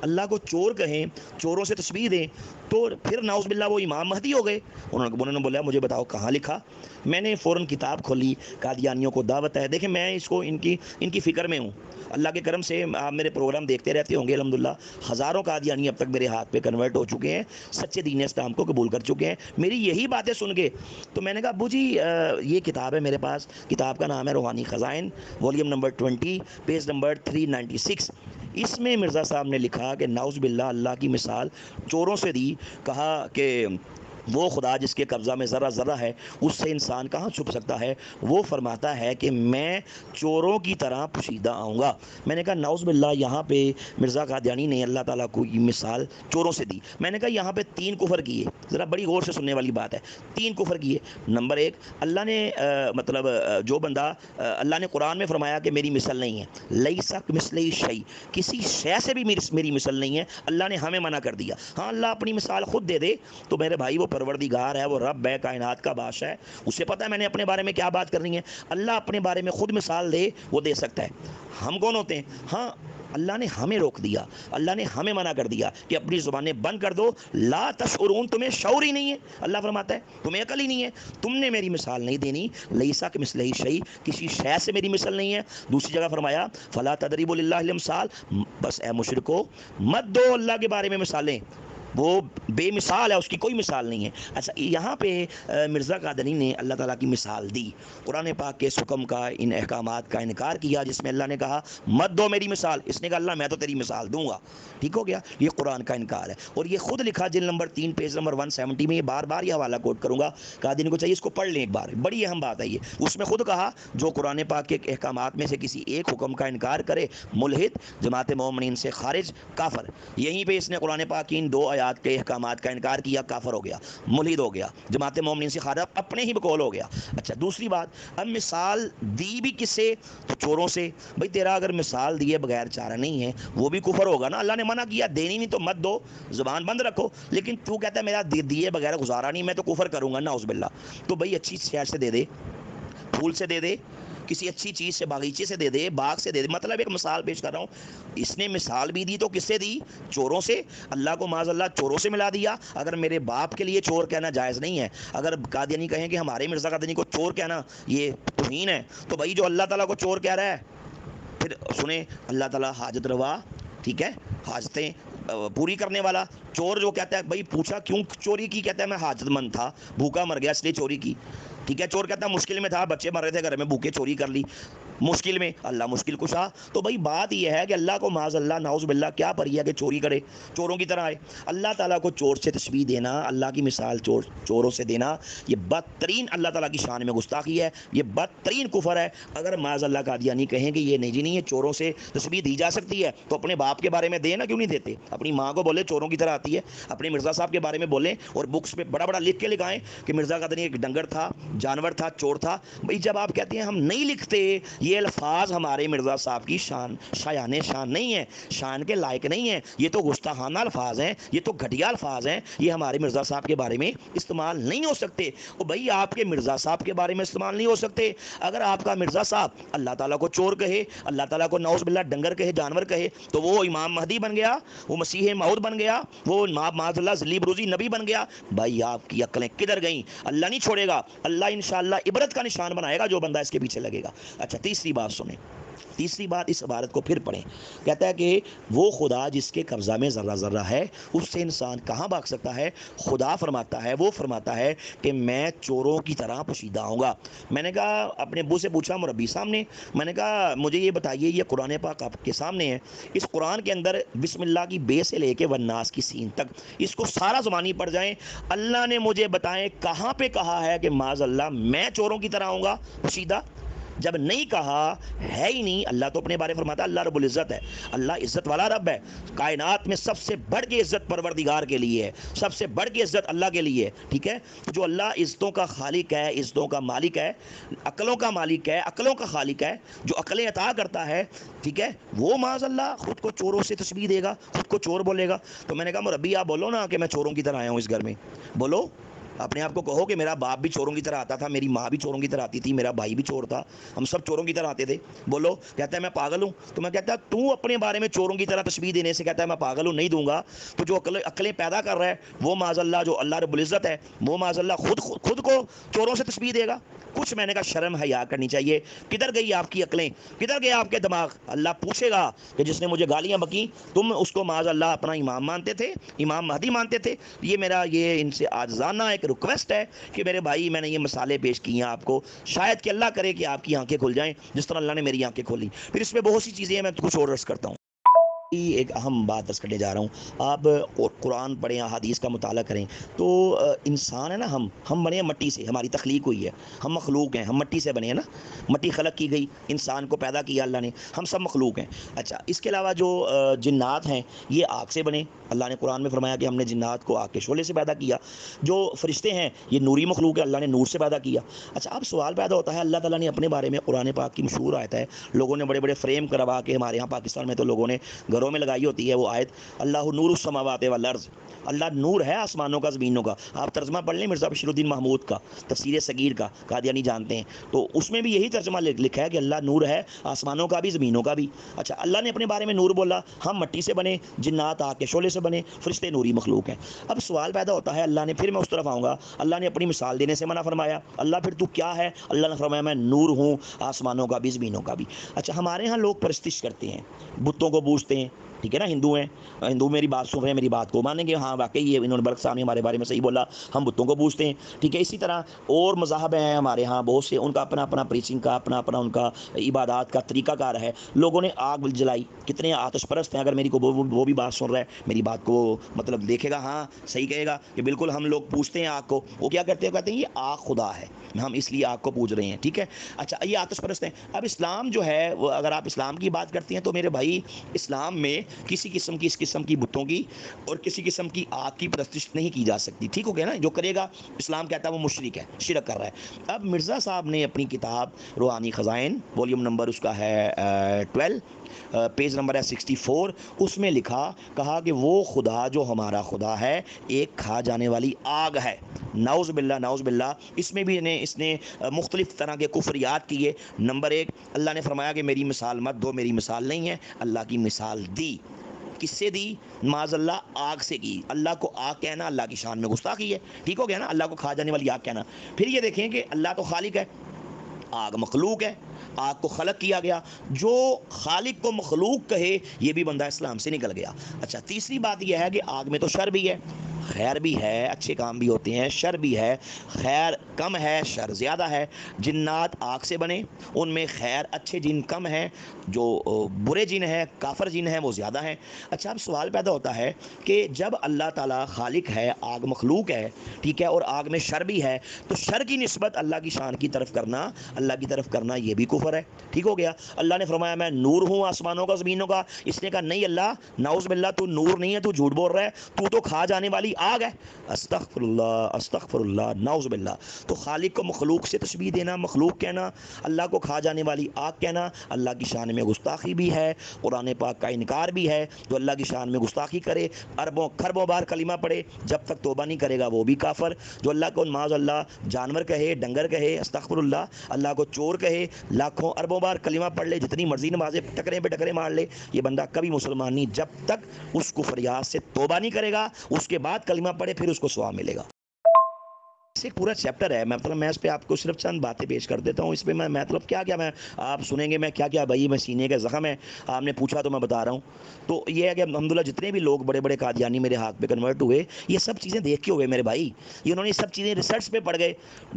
اللہ کو چور کہیں، چوروں سے تشبیہ دیں، تو پھر نعوذ باللہ وہ امام مہدی ہو گئے۔ انہوں نے بولا مجھے بتاؤ کہاں لکھا؟ میں نے فوراً کتاب کھولی، قادیانیوں کو دعوت ہے، دیکھیں میں اس کو ان کی فکر میں ہوں، اللہ کے کرم سے آپ میرے پروگرام دیکھتے رہتے ہوں گے الحمدللہ، ہزاروں قادیانی اب تک میرے ہاتھ پہ کنورٹ ہو چکے ہیں، سچے دین اسلام کو قبول کر چکے ہیں میری یہی باتیں سن کے۔ تو میں نے کہا ابو جی یہ کتاب ہے میرے پاس، کتاب کا نام ہے Ruhani Khazain, volume number 20 page number 396۔ اس میں مرزا صاحب نے لکھا کہ نعوذ باللہ اللہ کی مثال چوروں سے دی، کہا کہ وہ خدا جس کے قبضہ میں ذرہ ذرہ ہے اس سے انسان کہاں چھپ سکتا ہے، وہ فرماتا ہے کہ میں چوروں کی طرح پوشیدہ آؤں گا۔ میں نے کہا نعوذ باللہ یہاں پہ مرزا قادیانی نے اللہ تعالیٰ کو یہ مثال چوروں سے دی۔ میں نے کہا یہاں پہ 3 کفر کیے، ذرا بڑی غور سے سننے والی بات ہے، 3 کفر کیے۔ نمبر 1، اللہ نے مطلب جو بندہ، اللہ نے قرآن میں فرمایا کہ میری مثل نہیں ہے، لیس کمثلہ شیء، کسی شے سے بھی میری مثل نہیں ہے، اللہ نے ہمیں منع کر دیا۔ ہاں اللہ اپنی مثال خود دے دے تو میرے بھائی وہ پروردگار ہے، وہ رب ہے، کائنات کا بادشاہ ہے، اسے پتہ ہے میں نے اپنے بارے میں کیا بات کرنی ہے۔ اللہ اپنے بارے میں خود مثال دے وہ دے سکتا ہے، ہم کون ہوتے ہیں؟ ہاں اللہ نے ہمیں روک دیا، اللہ نے ہمیں منع کر دیا کہ اپنی زبانیں بند کر دو، لا تشعرون، تمہیں شعور ہی نہیں ہے، اللہ فرماتا ہے تمہیں عقل ہی نہیں ہے، تم نے میری مثال نہیں دینی، لیسا کمثلہ شیء، کسی شے سے میری مثل نہیں ہے۔ دوسری جگہ فرمایا فلا تضربوا للہ الامثال، بس اے مشرکو مت دو اللہ کے بارے میں مثالیں، وہ بے مثال ہے، اس کی کوئی مثال نہیں ہے۔ اچھا یہاں پہ مرزا قادری نے اللہ تعالیٰ کی مثال دی، قرآن پاک کے اس حکم کا، ان احکامات کا انکار کیا جس میں اللہ نے کہا مت دو میری مثال، اس نے کہا اللہ میں تو تیری مثال دوں گا، ٹھیک ہو گیا، یہ قرآن کا انکار ہے۔ اور یہ خود لکھا جلد نمبر 3 پیج نمبر 170 میں، یہ بار بار یہ حوالہ کوٹ کروں گا، قادری کو چاہیے اس کو پڑھ لیں ایک بار، بڑی اہم بات ہے یہ۔ اس میں خود کہا جو قرآن پاک کے احکامات میں سے کسی ایک حکم کا انکار کرے ملحد، جماعت مومنین سے خارج، کافر۔ یہیں پہ اس نے قرآن پاک کی ان 2 آیات کے احکامات کا انکار کیا، کافر ہو گیا، ملحد ہو گیا، جماعت مومنین سے خارج، اپنے ہی بقول ہو گیا۔ اچھا دوسری بات، اب مثال دی بھی کس سے؟ تو چوروں سے۔ بھئی تیرا اگر مثال دیے بغیر چارہ نہیں ہے وہ بھی کفر ہوگا نا، اللہ نے منع کیا دینی نہیں تو مت دو، زبان بند رکھو، لیکن تو کہتا ہے میرا دیے بغیر گزارا نہیں، میں تو کفر کروں گا نعوذ باللہ۔ تو بھئی اچھی شہر سے دے دے، پھول سے دے دے، کسی اچھی چیز سے، باغیچے سے دے دے، باغ سے دے دے، مطلب ایک مثال پیش کر رہا ہوں۔ اس نے مثال بھی دی تو کس سے دی؟ چوروں سے، اللہ کو معاذ اللہ چوروں سے ملا دیا۔ اگر میرے باپ کے لیے چور کہنا جائز نہیں ہے، اگر قادیانی کہیں کہ ہمارے مرزا قادیانی کو چور کہنا یہ توہین ہے، تو بھائی جو اللہ تعالیٰ کو چور کہہ رہا ہے، پھر سنیں اللہ تعالیٰ حاجت روا، ٹھیک ہے، حاجتیں پوری کرنے والا۔ چور جو کہتا ہے بھائی پوچھا کیوں چوری کی، کہتا ہے میں حاجت مند تھا، بھوکا مر گیا اس لیے چوری کی، ٹھیک ہے۔ چور کہتا ہے مشکل میں تھا، بچے مر رہے تھے گھر میں، بھوکے چوری کر لی۔ مشکل میں اللہ مشکل کشا. تو بھائی بات یہ ہے کہ اللہ کو معاذ اللہ نعوذ باللہ کیا پری ہے کہ چوری کرے, چوروں کی طرح آئے. اللہ تعالیٰ کو چور سے تشبیہ دینا, اللہ کی مثال چوروں سے دینا, یہ بدترین اللہ تعالیٰ کی شان میں گستاخی ہے, یہ بدترین کفر ہے. اگر معاذ اللہ قادیانی کہیں کہ یہ نہیں جی نہیں یہ چوروں سے تشبیہ دی جا سکتی ہے, تو اپنے باپ کے بارے میں دیں نا, کیوں نہیں دیتے؟ اپنی ماں کو بولے چوروں کی طرح آتی ہے, اپنے مرزا صاحب کے بارے میں بولیں اور بکس پہ بڑا بڑا لکھ کے لکھائیں کہ مرزا قادیانی ایک ڈنگر تھا, جانور تھا, چور تھا. بھائی جب آپ کہتے ہیں ہم نہیں لکھتے, یہ الفاظ ہمارے مرزا صاحب کی شایان شان نہیں ہے, شان کے لائق نہیں ہے, یہ تو گستاخانہ الفاظ ہیں, یہ تو گھٹیا الفاظ ہیں, یہ ہمارے مرزا صاحب کے بارے میں استعمال نہیں ہو سکتے. اور بھائی آپ کے مرزا صاحب کے بارے میں استعمال نہیں ہو سکتے. اگر آپ کا مرزا صاحب اللہ تعالیٰ کو چور کہے, اللہ تعالیٰ کو نعوذ باللہ ڈنگر کہے, جانور کہے, تو وہ امام مہدی بن گیا, وہ مسیح موعود بن گیا, وہ معاذ اللہ ذلی بروزی نبی بن گیا. بھائی آپ کی عقلیں کدھر گئیں؟ اللہ نہیں چھوڑے گا, اللہ انشاءاللہ عبرت کا نشان بنائے گا جو بندہ اس کے پیچھے لگے گا. اچھا تیسری بات سنیں, تیسری بات اس عبارت کو پھر پڑھیں. کہتا ہے کہ وہ خدا جس کے قبضہ میں ذرہ ذرہ ہے, اس سے انسان کہاں بھاگ سکتا ہے؟ خدا فرماتا ہے, وہ فرماتا ہے کہ میں چوروں کی طرح پوشیدہ ہوں گا. میں نے کہا, اپنے ابو سے پوچھا مربی سامنے, میں نے کہا مجھے یہ بتائیے, یہ قرآن پاک آپ کے سامنے ہے, اس قرآن کے اندر بسم اللہ کی بے سے لے کے والناس کی سین تک اس کو سارا زمانی پڑھ جائیں, اللہ نے مجھے بتائیں کہاں پہ کہا ہے کہ معاذ اللہ میں چوروں کی طرح ہوں گا پوشیدہ؟ جب نہیں کہا ہے ہی نہیں. اللہ تو اپنے بارے فرماتا ہے اللہ رب العزت ہے, اللہ عزت والا رب ہے, کائنات میں سب سے بڑھ کے عزت پروردگار کے لیے ہے, سب سے بڑھ کے عزت اللہ کے لیے ہے. ٹھیک ہے, جو اللہ عزتوں کا خالق ہے, عزتوں کا مالک ہے, عقلوں کا مالک ہے, عقلوں کا خالق ہے, جو عقلیں عطا کرتا ہے, ٹھیک ہے, وہ معاذ اللہ خود کو چوروں سے تشبیہ دے گا, خود کو چور بولے گا. تو میں نے کہا مربی آپ بولو نا کہ میں چوروں کی طرح آیا ہوں اس گھر میں, بولو, اپنے آپ کو کہو کہ میرا باپ بھی چوروں کی طرح آتا تھا, میری ماں بھی چوروں کی طرح آتی تھی, میرا بھائی بھی چور تھا, ہم سب چوروں کی طرح آتے تھے. بولو. کہتا ہے میں پاگل ہوں. تو میں کہتا ہے تو اپنے بارے میں چوروں کی طرح تشبیہ دینے سے کہتا ہے میں پاگل ہوں, نہیں دوں گا. تو جو عقلیں پیدا کر رہا ہے وہ معاذ اللہ, جو اللہ رب العزت ہے, وہ معاذ اللہ خود کو چوروں سے تشبیہ دے گا. کچھ میں نے کہا شرم حیا کرنی چاہیے. کدھر گئی آپ کی عقلیں, کدھر گئے آپ کے دماغ؟ اللہ پوچھے گا کہ جس نے مجھے گالیاں بکیں تم اس کو معاذ اللہ اپنا امام مانتے تھے, امام مہدی مانتے تھے. یہ میرا یہ ان سے عاجزانہ ایک ریکویسٹ ہے کہ میرے بھائی میں نے یہ مثالیں پیش کی ہیں آپ کو, شاید کہ اللہ کرے کہ آپ کی آنکھیں کھل جائیں جس طرح اللہ نے میری آنکھیں کھولی. پھر اس میں بہت سی چیزیں ہیں, میں کچھ اور عرض کرتا ہوں. ایک اہم بات عرض کرنے جا رہا ہوں. آپ قرآن پڑھیں, احادیث کا مطالعہ کریں, تو انسان ہے نا, ہم بنے ہیں مٹی سے, ہماری تخلیق ہوئی ہے, ہم مخلوق ہیں, ہم مٹی سے بنے ہیں نا, مٹی خلق کی گئی, انسان کو پیدا کیا اللہ نے, ہم سب مخلوق ہیں. اچھا, اس کے علاوہ جو جنات ہیں یہ آگ سے بنے, اللہ نے قرآن میں فرمایا کہ ہم نے جنات کو آگ کے شعلے سے پیدا کیا. جو فرشتے ہیں یہ نوری مخلوق ہے, اللہ نے نور سے پیدا کیا. اچھا, اب سوال پیدا ہوتا ہے, اللہ تعالیٰ نے اپنے بارے میں قرآن پاک کی مشہور آیت ہے, لوگوں نے بڑے بڑے فریم کروا کے, ہمارے یہاں پاکستان میں تو لوگوں نے گھروں میں لگائی ہوتی ہے وہ آیت, اللہ نور السماوات والارض, اللہ نور ہے آسمانوں کا زمینوں کا. آپ ترجمہ پڑھ لیں مرزا بشیر الدین محمود کا, تفسیر صغیر کا, قادیانی جانتے ہیں, تو اس میں بھی یہی ترجمہ لکھا ہے کہ اللہ نور ہے آسمانوں کا بھی زمینوں کا بھی. اچھا, اللہ نے اپنے بارے میں نور بولا, ہم مٹی سے بنے, جنات آگ کے شعلے سے بنے, فرشتے نوری مخلوق ہیں. اب سوال پیدا ہوتا ہے, اللہ نے, پھر میں اس طرف آؤں گا, اللہ نے اپنی مثال دینے سے منع فرمایا. اللہ پھر تو کیا ہے؟ اللہ نے فرمایا میں نور ہوں آسمانوں کا بھی زمینوں کا بھی. اچھا, ہمارے ہاں لوگ پرستش کرتے ہیں, بتوں کو پوجتے ہیں, ٹھیک ہے نا, ہندو ہیں, ہندو میری بات سن رہے ہیں, میری بات کو مانیں گے, ہاں واقعی یہ انہوں نے برق صاحب نے ہمارے بارے میں صحیح بولا, ہم بتوں کو پوجتے ہیں, ٹھیک ہے. اسی طرح اور مذاہب ہیں ہمارے ہاں بہت سے, ان کا اپنا اپنا پریچنگ کا, اپنا اپنا ان کا عبادات کا طریقہ کار ہے. لوگوں نے آگ جلائی, کتنے آتش پرست ہیں, اگر میری کو وہ بھی بات سن رہا ہے, میری بات کو مطلب دیکھے گا, ہاں صحیح کہے گا کہ بالکل ہم لوگ پوجتے ہیں آگ کو. وہ کیا کرتے ہیں, کہتے ہیں یہ آگ خدا ہے, ہم اس لیے آگ کو پوج رہے ہیں, ٹھیک ہے. اچھا, یہ آتش پرست ہیں. اب اسلام جو ہے وہ, اگر آپ اسلام کی بات کرتے ہیں تو میرے بھائی اسلام میں کسی قسم کی, اس قسم کی بتوں کی اور کسی قسم کی آگ کی پرستش نہیں کی جا سکتی, ٹھیک ہو گیا نا. جو کرے گا اسلام کہتا ہے وہ مشرک ہے, شرک کر رہا ہے. اب مرزا صاحب نے اپنی کتاب روحانی خزائن, والیوم نمبر اس کا ہے 12, پیج نمبر ہے 64, اس میں کہا کہ وہ خدا جو ہمارا خدا ہے ایک کھا جانے والی آگ ہے. نعوذ باللہ, نعوذ باللہ. اس میں بھی اس نے مختلف طرح کے کفریات کیے. نمبر 1, اللہ نے فرمایا کہ میری مثال مت دو, میری مثال نہیں ہے. اللہ کی مثال دی, کس سے دی؟ معاذ اللہ آگ سے کی. اللہ کو آگ کہنا اللہ کی شان میں گستاخی ہے, ٹھیک ہو گیا نا, اللہ کو کھا جانے والی آگ کہنا. پھر یہ دیکھیں کہ اللہ تو خالق ہے, آگ مخلوق ہے, آگ کو خلق کیا گیا. جو خالق کو مخلوق کہے یہ بھی بندہ اسلام سے نکل گیا. اچھا, تیسری بات یہ ہے کہ آگ میں تو شر بھی ہے, خیر بھی ہے، اچھے کام بھی ہوتے ہیں، شر بھی ہے، خیر کم ہے شر زیادہ ہے۔ جنات آگ سے بنے، ان میں خیر اچھے جن کم ہیں، جو برے جن ہیں کافر جن ہیں وہ زیادہ ہیں۔ اچھا، اب سوال پیدا ہوتا ہے کہ جب اللہ تعالیٰ خالق ہے، آگ مخلوق ہے، ٹھیک ہے، اور آگ میں شر بھی ہے، تو شر کی نسبت اللہ کی شان کی طرف کرنا، اللہ کی طرف کرنا یہ بھی کفر ہے۔ ٹھیک ہو گیا؟ اللہ نے فرمایا میں نور ہوں آسمانوں کا زمینوں کا، اس نے کہا نہیں اللہ نعوذ باللہ تو نور نہیں ہے، تو جھوٹ بول رہا ہے، تو کھا جانے والی آگ ہے۔ استغفر اللہ استغفر اللہ نعوذ باللہ۔ تو خالق کو مخلوق سے تشبیہ دینا، مخلوق کہنا، اللہ کو کھا جانے والی آگ کہنا اللہ کی شان میں گستاخی بھی ہے، قرآن پاک کا انکار بھی ہے۔ جو اللہ کی شان میں گستاخی کرے، اربوں کھربوں بار کلمہ پڑھے، جب تک توبہ نہیں کرے گا وہ بھی کافر۔ جو اللہ کو معاذ اللہ جانور کہے، ڈنگر کہے، استغفر اللہ، اللہ کو چور کہے، لاکھوں اربوں بار کلمہ پڑھ لے، جتنی مرضی نمازیں ٹکرے پہ ٹکرے مار لے، یہ بندہ کبھی مسلمان نہیں، جب تک اس کفریات سے توبہ نہیں کرے گا، اس کے بعد کلمہ پڑھے پھر اس کو ثواب ملے گا۔ ایک پورا چیپٹر ہے، مطلب میں اس پہ آپ کو صرف چند باتیں پیش کر دیتا ہوں۔ اس پہ میں مطلب کیا میں آپ سنیں گے میں کیا بھائی میں سینے کا زخم ہے، آپ نے پوچھا تو میں بتا رہا ہوں۔ تو یہ ہے کہ الحمدللہ جتنے بھی لوگ بڑے بڑے قادیانی میرے ہاتھ پہ کنورٹ ہوئے، یہ سب چیزیں دیکھ کے ہوئے میرے بھائی، یہ انہوں نے سب چیزیں ریسرچ پہ پڑھ گئے،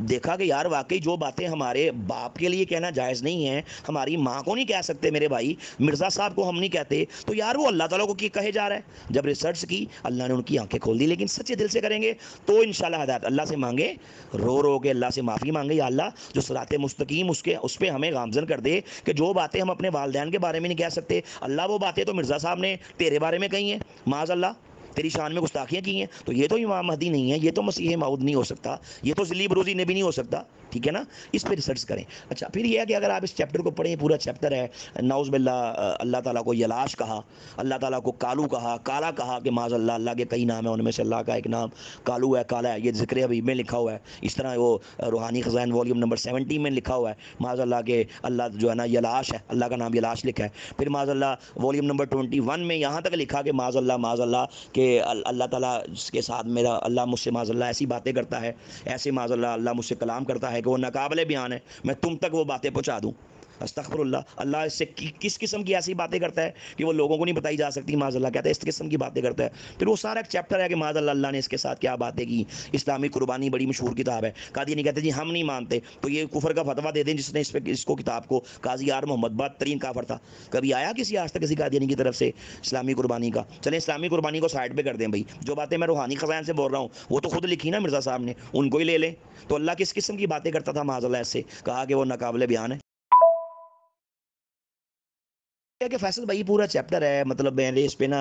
دیکھا کہ یار واقعی جو باتیں ہمارے باپ کے لیے کہنا جائز نہیں ہے، ہماری ماں کو نہیں کہہ سکتے میرے بھائی، مرزا صاحب کو ہم نہیں کہتے، تو یار وہ اللہ تعالیٰ کو کہے جا رہا ہے۔ جب ریسرچ کی اللہ نے ان کی آنکھیں کھول دی، لیکن سچے دل سے کریں گے تو انشاءاللہ ہدایت اللہ سے مانگے، رو کے اللہ سے معافی مانگے، یا اللہ جو صراط مستقیم اس پہ ہمیں گامزن کر دے کہ جو باتیں ہم اپنے والدین کے بارے میں نہیں کہہ سکتے، اللہ وہ باتیں تو مرزا صاحب نے تیرے بارے میں کہی ہیں، معاذ اللہ تیری شان میں گستاخیاں کی ہیں، تو یہ تو امام مہدی نہیں ہے، یہ تو مسیح موعود نہیں ہو سکتا، یہ تو ذلی بروزی نبی نہیں ہو سکتا، ٹھیک ہے نا؟ اس پہ ریسرچ کریں۔ اچھا پھر یہ ہے کہ اگر آپ اس چیپٹر کو پڑھیں، پورا چیپٹر ہے نعوذ باللہ، اللہ تعالیٰ کو یلاش کہا، اللہ تعالیٰ کو کالو کہا، کالا کہا کہ معاذ اللہ، اللہ کے کئی نام ہیں، ان میں سے اللہ کا ایک نام کالو ہے، کالا ہے، یہ ذکر حبیب میں لکھا ہوا ہے، اس طرح وہ روحانی خزائن والیوم نمبر 70 میں لکھا ہوا ہے معاذ اللہ کے اللہ جو ہے نا یلاش ہے، اللہ کا نام یلاش لکھا ہے۔ پھر معاذ اللہ والیوم نمبر 21 میں یہاں تک لکھا کہ معاذ اللہ کہ اللہ تعالیٰ کے ساتھ میرا اللہ مجھ سے معاذ اللہ ایسی باتیں کرتا ہے، ایسے معاذ اللہ مجھ سے کلام کرتا ہے کہ وہ ناقابل بیان ہے، میں تم تک وہ باتیں پہنچا دوں۔ استغفر اللہ، اللہ اس سے کس قسم کی ایسی باتیں کرتا ہے کہ وہ لوگوں کو نہیں بتائی جا سکتی، معاذ اللہ کہتا ہے اس قسم کی باتیں کرتا ہے۔ پھر وہ سارا ایک چیپٹر ہے کہ معاذ اللہ نے اس کے ساتھ کیا باتیں کی۔ اسلامی قربانی بڑی مشہور کتاب ہے، قادیانی کہتے ہیں جی ہم نہیں مانتے، تو یہ کفر کا فتویٰ دے دیں جس نے اس کو کتاب کو، قاضی یار محمد بدترین کافر تھا، کبھی آیا کسی آج تک کسی قادیانی کی طرف سے اسلامی قربانی کا؟ چلیں اسلامی قربانی کو سائڈ پہ کر دیں بھائی، جو باتیں میں روحانی خزائن سے بول رہا ہوں وہ تو خود لکھی نا مرزا صاحب نے، ان کو ہی لے لیں۔ تو اللہ کس قسم کی باتیں کرتا تھا معاذ اللہ، اس سے کہا کہ وہ ناقابل بیان ہے۔ کہ فیصل بھائی پورا چیپٹر ہے، مطلب میں نے اس پہ نا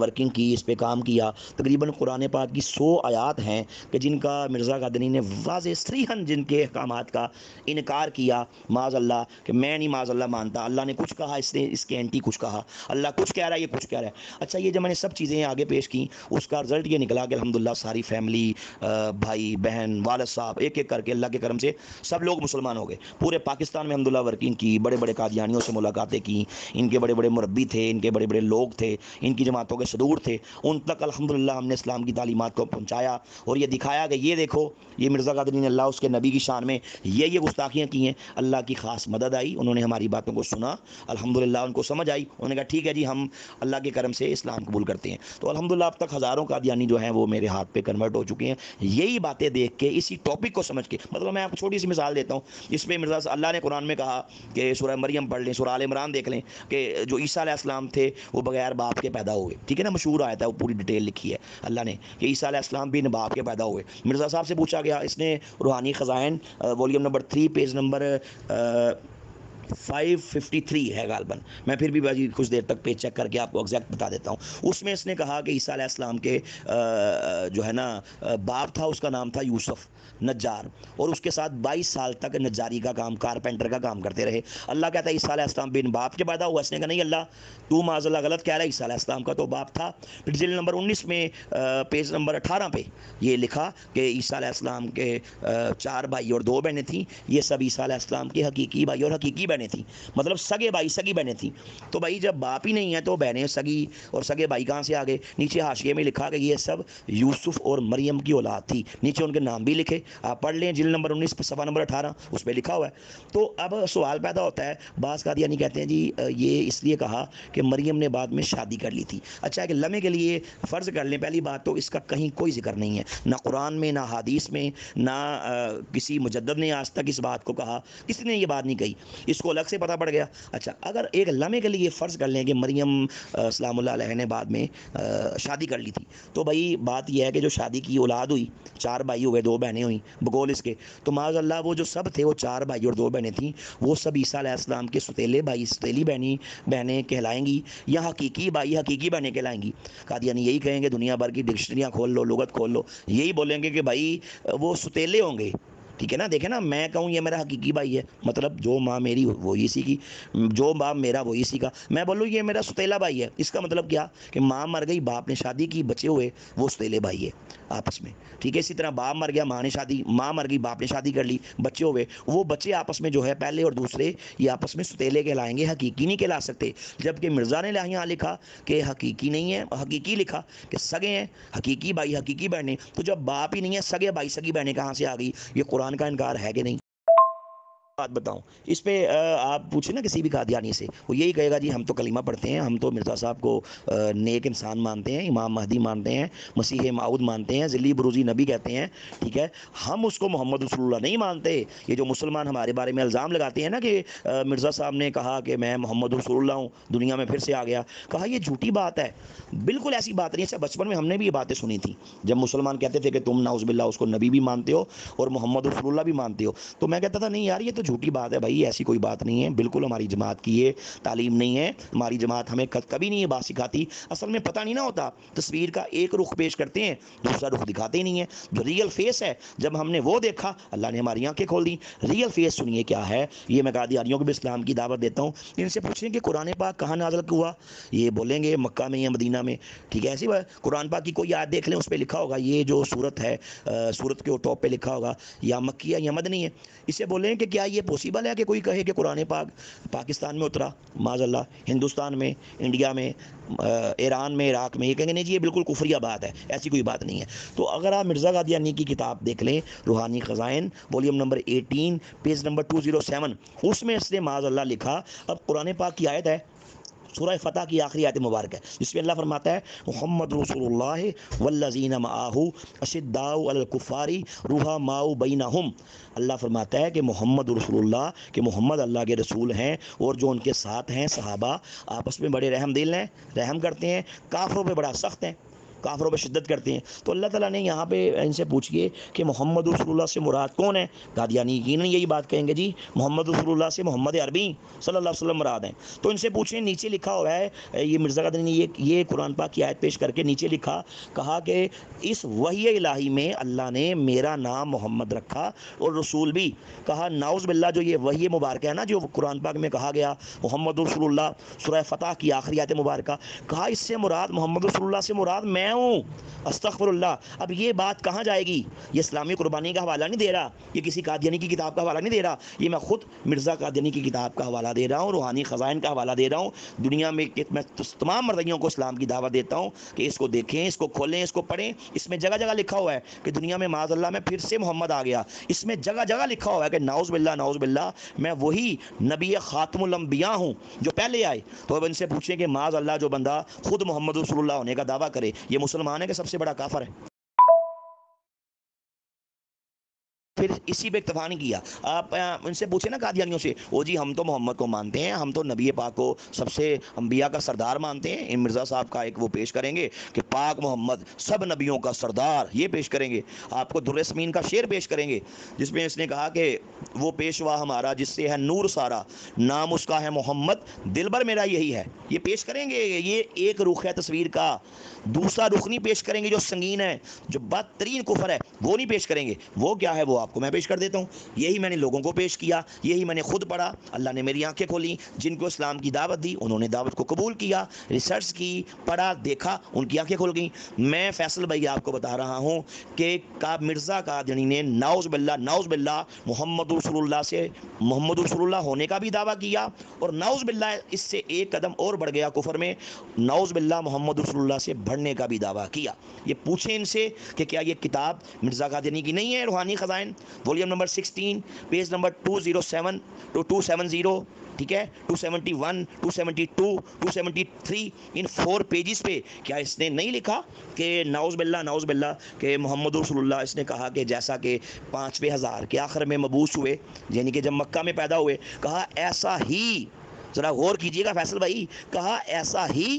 ورکنگ کی، اس پہ کام کیا، تقریباً قرآن پاک کی 100 آیات ہیں کہ جن کا مرزا قادری نے واضح صریحاً جن کے احکامات کا انکار کیا معاذ اللہ، کہ میں نہیں معاذ اللہ مانتا، اللہ نے کچھ کہا، اس نے اس کے اینٹی کچھ کہا، اللہ کچھ کہہ رہا ہے یہ کچھ کہہ رہا ہے۔ اچھا یہ جب میں نے سب چیزیں آگے پیش کی، اس کا رزلٹ یہ نکلا کہ الحمدللہ ساری فیملی، بھائی بہن، والد صاحب، ایک ایک کر کے اللہ کے کرم سے سب لوگ مسلمان ہو گئے۔ پورے پاکستان میں الحمدللہ ورکنگ کی، بڑے بڑے قادیانیوں سے ملاقاتیں کی، ان کے بڑے بڑے مربی تھے، ان کے بڑے بڑے لوگ تھے، ان کی جماعتوں کے صدور تھے، ان تک الحمدللہ ہم نے اسلام کی تعلیمات کو پہنچایا اور یہ دکھایا کہ یہ دیکھو یہ مرزا قادری نے اللہ اس کے نبی کی شان میں یہ گستاخیاں کی ہیں۔ اللہ کی خاص مدد آئی، انہوں نے ہماری باتوں کو سنا، الحمدللہ ان کو سمجھ آئی، انہوں نے کہا ٹھیک ہے جی ہم اللہ کے کرم سے اسلام قبول کرتے ہیں۔ تو الحمدللہ اب تک ہزاروں قادیانی جو ہیں وہ میرے ہاتھ پہ کنورٹ ہو چکے ہیں، یہی باتیں دیکھ کے، اسی ٹاپک کو سمجھ کے۔ مطلب میں آپ کو چھوٹی سی مثال دیتا ہوں، اس پہ مرزا اللہ نے قرآن میں کہا کہ سورہ مریم پڑھ لیں، سورہ آل عمران دیکھ لیں کہ جو عیسیٰ علیہ السلام تھے وہ بغیر باپ کے پیدا ہوئے، ٹھیک ہے نا، مشہور آیت ہے، وہ پوری ڈیٹیل لکھی ہے اللہ نے کہ عیسیٰ علیہ السلام بھی باپ کے پیدا ہوئے۔ مرزا صاحب سے پوچھا گیا، اس نے روحانی Khazain volume number 3 page number 553 ہے غالباً، میں پھر بھی باجی کچھ دیر تک پیج چیک کر کے آپ کو ایگزیکٹ بتا دیتا ہوں۔ اس میں اس نے کہا کہ عیسیٰ علیہ السلام کے جو ہے نا باپ تھا، اس کا نام تھا یوسف نجار، اور اس کے ساتھ 22 سال تک نجاری کا کام، کارپینٹر کا کام کرتے رہے۔ اللہ کہتا ہے عیسیٰ علیہ السلام بن باپ کے پیدا ہوا، اس نے کہا نہیں اللہ تو معاذ اللہ غلط کہہ رہا ہے، عیسیٰ علیہ السلام کا تو باپ تھا۔ پھر جلد نمبر 19 میں پیج نمبر 18 پہ یہ لکھا کہ عیسیٰ علیہ السلام کے 4 بھائی اور 2 بہنیں تھیں، یہ سب عیسیٰ علیہ السلام کے حقیقی بھائی اور حقیقی بہنیں تھیں، مطلب سگے بھائی سگی بہنیں تھیں. تو بھائی جب باپ ہی نہیں ہے تو بہنیں سگی اور سگے بھائی کہاں سے آگے؟ نیچے حاشیے میں لکھا کہ یہ سب یوسف اور مریم کی اولاد تھی. نیچے ان کے نام بھی لکھے، آپ پڑھ لیں جلد نمبر 19 صفحہ نمبر 18 اس پہ لکھا ہوا ہے. تو اب سوال پیدا ہوتا ہے، بعض قادیانی کہتے ہیں جی یہ اس لیے کہا کہ مریم نے بعد میں شادی کر لی تھی. اچھا کہ لمحے کے لیے فرض کر لیں، پہلی بات تو اس کا کہیں کوئی ذکر نہیں ہے، نہ قرآن میں، نہ حدیث میں، نہ کسی مجدد نے آج تک اس بات کو کہا، کسی نے یہ بات نہیں کہی، اس کو الگ سے پتہ پڑ گیا. اچھا اگر ایک لمحے کے لیے فرض کر لیں کہ مریم سلام اللہ علیہ نے بعد میں شادی کر لی تھی، تو بھائی بات یہ ہے کہ جو شادی کی اولاد ہوئی، 4 بھائی ہوئے 2 بہنیں ہوئیں بقول اس کے، تو معاذ اللہ وہ جو سب تھے، وہ 4 بھائی اور 2 بہنیں تھیں، وہ سب عیسیٰ علیہ السلام کے ستیلے بھائی ستیلی بہنیں کہلائیں گی یا حقیقی بھائی حقیقی بہنیں کہلائیں گی؟ قادیانی یہی کہیں گے، دنیا بھر کی ڈکشنریاں کھول لو، لغت کھول لو، یہی بولیں گے کہ بھائی وہ ستیلے ہوں گے. ٹھیک ہے نا، دیکھیں نا، میں کہوں یہ میرا حقیقی بھائی ہے، مطلب جو ماں میری وہی اسی کی، جو باپ میرا وہی اسی کا. میں بولوں یہ میرا ستیلا بھائی ہے، اس کا مطلب کیا کہ ماں مر گئی، باپ نے شادی کی، بچے ہوئے، وہ ستیلے بھائی ہے آپس میں. ٹھیک ہے، اسی طرح باپ مر گیا، ماں مر گئی، باپ نے شادی کر لی، بچے ہوئے، وہ بچے آپس میں جو ہے پہلے اور دوسرے یہ آپس میں ستیلے کہلائیں گے، حقیقی نہیں کہلا سکتے. جبکہ مرزا نے یہاں لکھا کہ حقیقی نہیں ہے، حقیقی لکھا کہ سگے ہیں، حقیقی بھائی حقیقی بہنیں. تو جب باپ ہی نہیں ہے، سگے بھائی سگی بہنیں کہاں سے آ گئی؟ یہ قرآن کا انکار ہے کہ نہیں؟ بات بتاؤں اس پہ، آپ پوچھیں نا کسی بھی قادیانی سے، وہ یہی کہے گا جی ہم تو کلمہ پڑھتے ہیں، ہم تو مرزا صاحب کو نیک انسان مانتے ہیں، امام مہدی مانتے ہیں، مسیح موعود مانتے ہیں، ذلی بروزی نبی کہتے ہیں. ٹھیک ہے، ہم اس کو محمد رسول اللہ نہیں مانتے. یہ جو مسلمان ہمارے بارے میں الزام لگاتے ہیں نا کہ مرزا صاحب نے کہا کہ میں محمد رسول اللہ ہوں، دنیا میں پھر سے آ گیا، کہا یہ جھوٹی بات ہے، بالکل ایسی بات نہیں ہے. بچپن میں ہم نے بھی یہ باتیں سنی تھیں جب مسلمان کہتے تھے کہ تم نعوذ باللہ اس کو نبی بھی مانتے ہو اور محمد رسول اللہ بھی مانتے ہو، تو میں کہتا تھا نہیں یار یہ تو جھوٹی بات ہے بھائی، ایسی کوئی بات نہیں ہے، بالکل ہماری جماعت کی یہ تعلیم نہیں ہے، ہماری جماعت ہمیں کبھی نہیں یہ بات سکھاتی. اصل میں پتہ نہیں نہ ہوتا، تصویر کا ایک رخ پیش کرتے ہیں، دوسرا رخ دکھاتے ہی نہیں ہے. جو ریئل فیس ہے جب ہم نے وہ دیکھا، اللہ نے ہماری آنکھیں کھول دی. ریئل فیس سنیے کیا ہے. یہ میں قادیانیوں کو بھی اسلام کی دعوت دیتا ہوں، ان سے پوچھیں کہ قرآن پاک کہاں نازل ہوا، یہ بولیں گے مکہ میں یا مدینہ میں. ٹھیک ہے، ایسی بات، قرآن پاک کی کوئی آیت دیکھ لیں، اس پہ لکھا ہوگا یہ جو سورت ہے، سورت کے ٹاپ پہ لکھا ہوگا یا مکیہ یا مدنی ہے. اسے بولیں کہ کیا یہ پوسیبل ہے کہ کوئی کہے کہ قرآن پاک پاکستان میں اترا، معاذ اللہ، ہندوستان میں، انڈیا میں، ایران میں، عراق میں؟ یہ کہیں گے نہیں جی یہ بالکل کفریہ بات ہے، ایسی کوئی بات نہیں ہے. تو اگر آپ مرزا قادیانی کی کتاب دیکھ لیں، روحانی Khazain volume number 18 page number 207، اس میں اس نے معاذ اللہ لکھا، اب قرآن پاک کی آیت ہے سورہ فتح کی آخری آیت مبارک ہے، جس میں اللہ فرماتا ہے محمد رسول اللہ والذین معہ اشداء علی الکفار رحماء بینہم. اللہ فرماتا ہے کہ محمد رسول اللہ، کہ محمد اللہ کے رسول ہیں اور جو ان کے ساتھ ہیں صحابہ، آپس میں بڑے رحم دل ہیں، رحم کرتے ہیں، کافروں پہ بڑا سخت ہیں، کافروں پہ شدت کرتے ہیں. تو اللہ تعالیٰ نے یہاں پہ ان سے پوچھئے کہ محمد رسول اللہ سے مراد کون ہے؟ قادیانی یقیناً یہی بات کہیں گے جی محمد رسول اللہ سے محمد عربی صلی اللہ علیہ وسلم مراد ہیں. تو ان سے پوچھیں، نیچے لکھا ہوا ہے، یہ مرزا قادیانی نے یہ قرآن پاک کی آیت پیش کر کے نیچے لکھا، کہا کہ اس وحی الہی میں اللہ نے میرا نام محمد رکھا اور رسول بھی. کہا نعوذ باللہ، جو یہ وحی مبارکہ ہے نا جو قرآن پاک میں کہا گیا محمد رسول اللہ سورہ فتح کی آخری آیت مبارکہ، کہا اس سے مراد محمد رسول اللہ سے مراد میں ہوں، استغفر اللہ. اب یہ بات کہاں جائے گی؟ یہ اسلامی قربانی کا حوالہ نہیں دے رہا، یہ کسی قادیانی کی کتاب کا حوالہ نہیں دے رہا، یہ میں خود مرزا قادیانی کی کتاب کا حوالہ دے رہا ہوں، روحانی خزائن کا حوالہ دے رہا ہوں. دنیا میں میں تمام مردیوں کو اسلام کی دعوت دیتا ہوں کہ اس کو دیکھیں، اس کو کھولیں، اس کو پڑھیں. اس میں جگہ جگہ لکھا ہوا ہے کہ دنیا میں معاذ اللہ میں پھر سے محمد آ گیا. اس میں جگہ جگہ لکھا ہوا ہے کہ نعوذ باللہ نعوذ باللہ میں وہی نبی خاتم الانبیاء ہوں جو پہلے آئے. تو اب ان سے پوچھیں کہ معاذ اللہ جو بندہ خود محمد رسول اللہ ہونے کا دعویٰ کرے، یہ مسلمان ہے کہ سب سے بڑا کافر ہے؟ پھر اسی پہ اکتفا نہیں کیا. آپ ان سے پوچھیں نا قادیانیوں سے، وہ جی ہم تو محمد کو مانتے ہیں، ہم تو نبی پاک کو سب سے انبیاء کا سردار مانتے ہیں. ان مرزا صاحب کا ایک وہ پیش کریں گے کہ پاک محمد سب نبیوں کا سردار، یہ پیش کریں گے. آپ کو در سمین کا شعر پیش کریں گے جس میں اس نے کہا کہ وہ پیشوا ہمارا جس سے ہے نور سارا، نام اس کا ہے محمد، دل بھر میرا یہی ہے. یہ پیش کریں گے. یہ ایک رخ ہے تصویر کا. دوسرا رخ نہیں پیش کریں گے جو سنگین ہے، جو بدترین کفر ہے، وہ نہیں پیش کریں گے. وہ کیا ہے وہ آپ آپ کو میں پیش کر دیتا ہوں. یہی میں نے لوگوں کو پیش کیا, یہی میں نے خود پڑھا, اللہ نے میری آنکھیں کھولی. جن کو اسلام کی دعوت دی انہوں نے دعوت کو قبول کیا, ریسرچ کی, پڑھا, دیکھا, ان کی آنکھیں کھل گئیں. میں فیصل بھائی آپ کو بتا رہا ہوں کہ مرزا قادیانی نے نعوذ باللہ محمد رسول اللہ ہونے کا بھی دعویٰ کیا, اور نعوذ باللہ اس سے ایک قدم اور بڑھ گیا کفر میں, نعوذ باللہ محمد رسول اللہ سے بڑھنے کا بھی دعویٰ کیا. یہ پوچھیں ان سے کہ کیا یہ کتاب مرزا قادیانی کی نہیں ہے, Ruhani Khazain, volume number 16, page number 207 to 270, ٹھیک ہے, 271, 272, 273, ان 4 پیجز پہ کیا اس نے نہیں لکھا کہ نعوذ باللہ کہ محمد رسول اللہ اس نے کہا کہ جیسا کہ 5ویں ہزار کے آخر میں مبعوث ہوئے, یعنی کہ جب مکہ میں پیدا ہوئے, کہا ایسا ہی, ذرا غور کیجئے گا فیصل بھائی, کہا ایسا ہی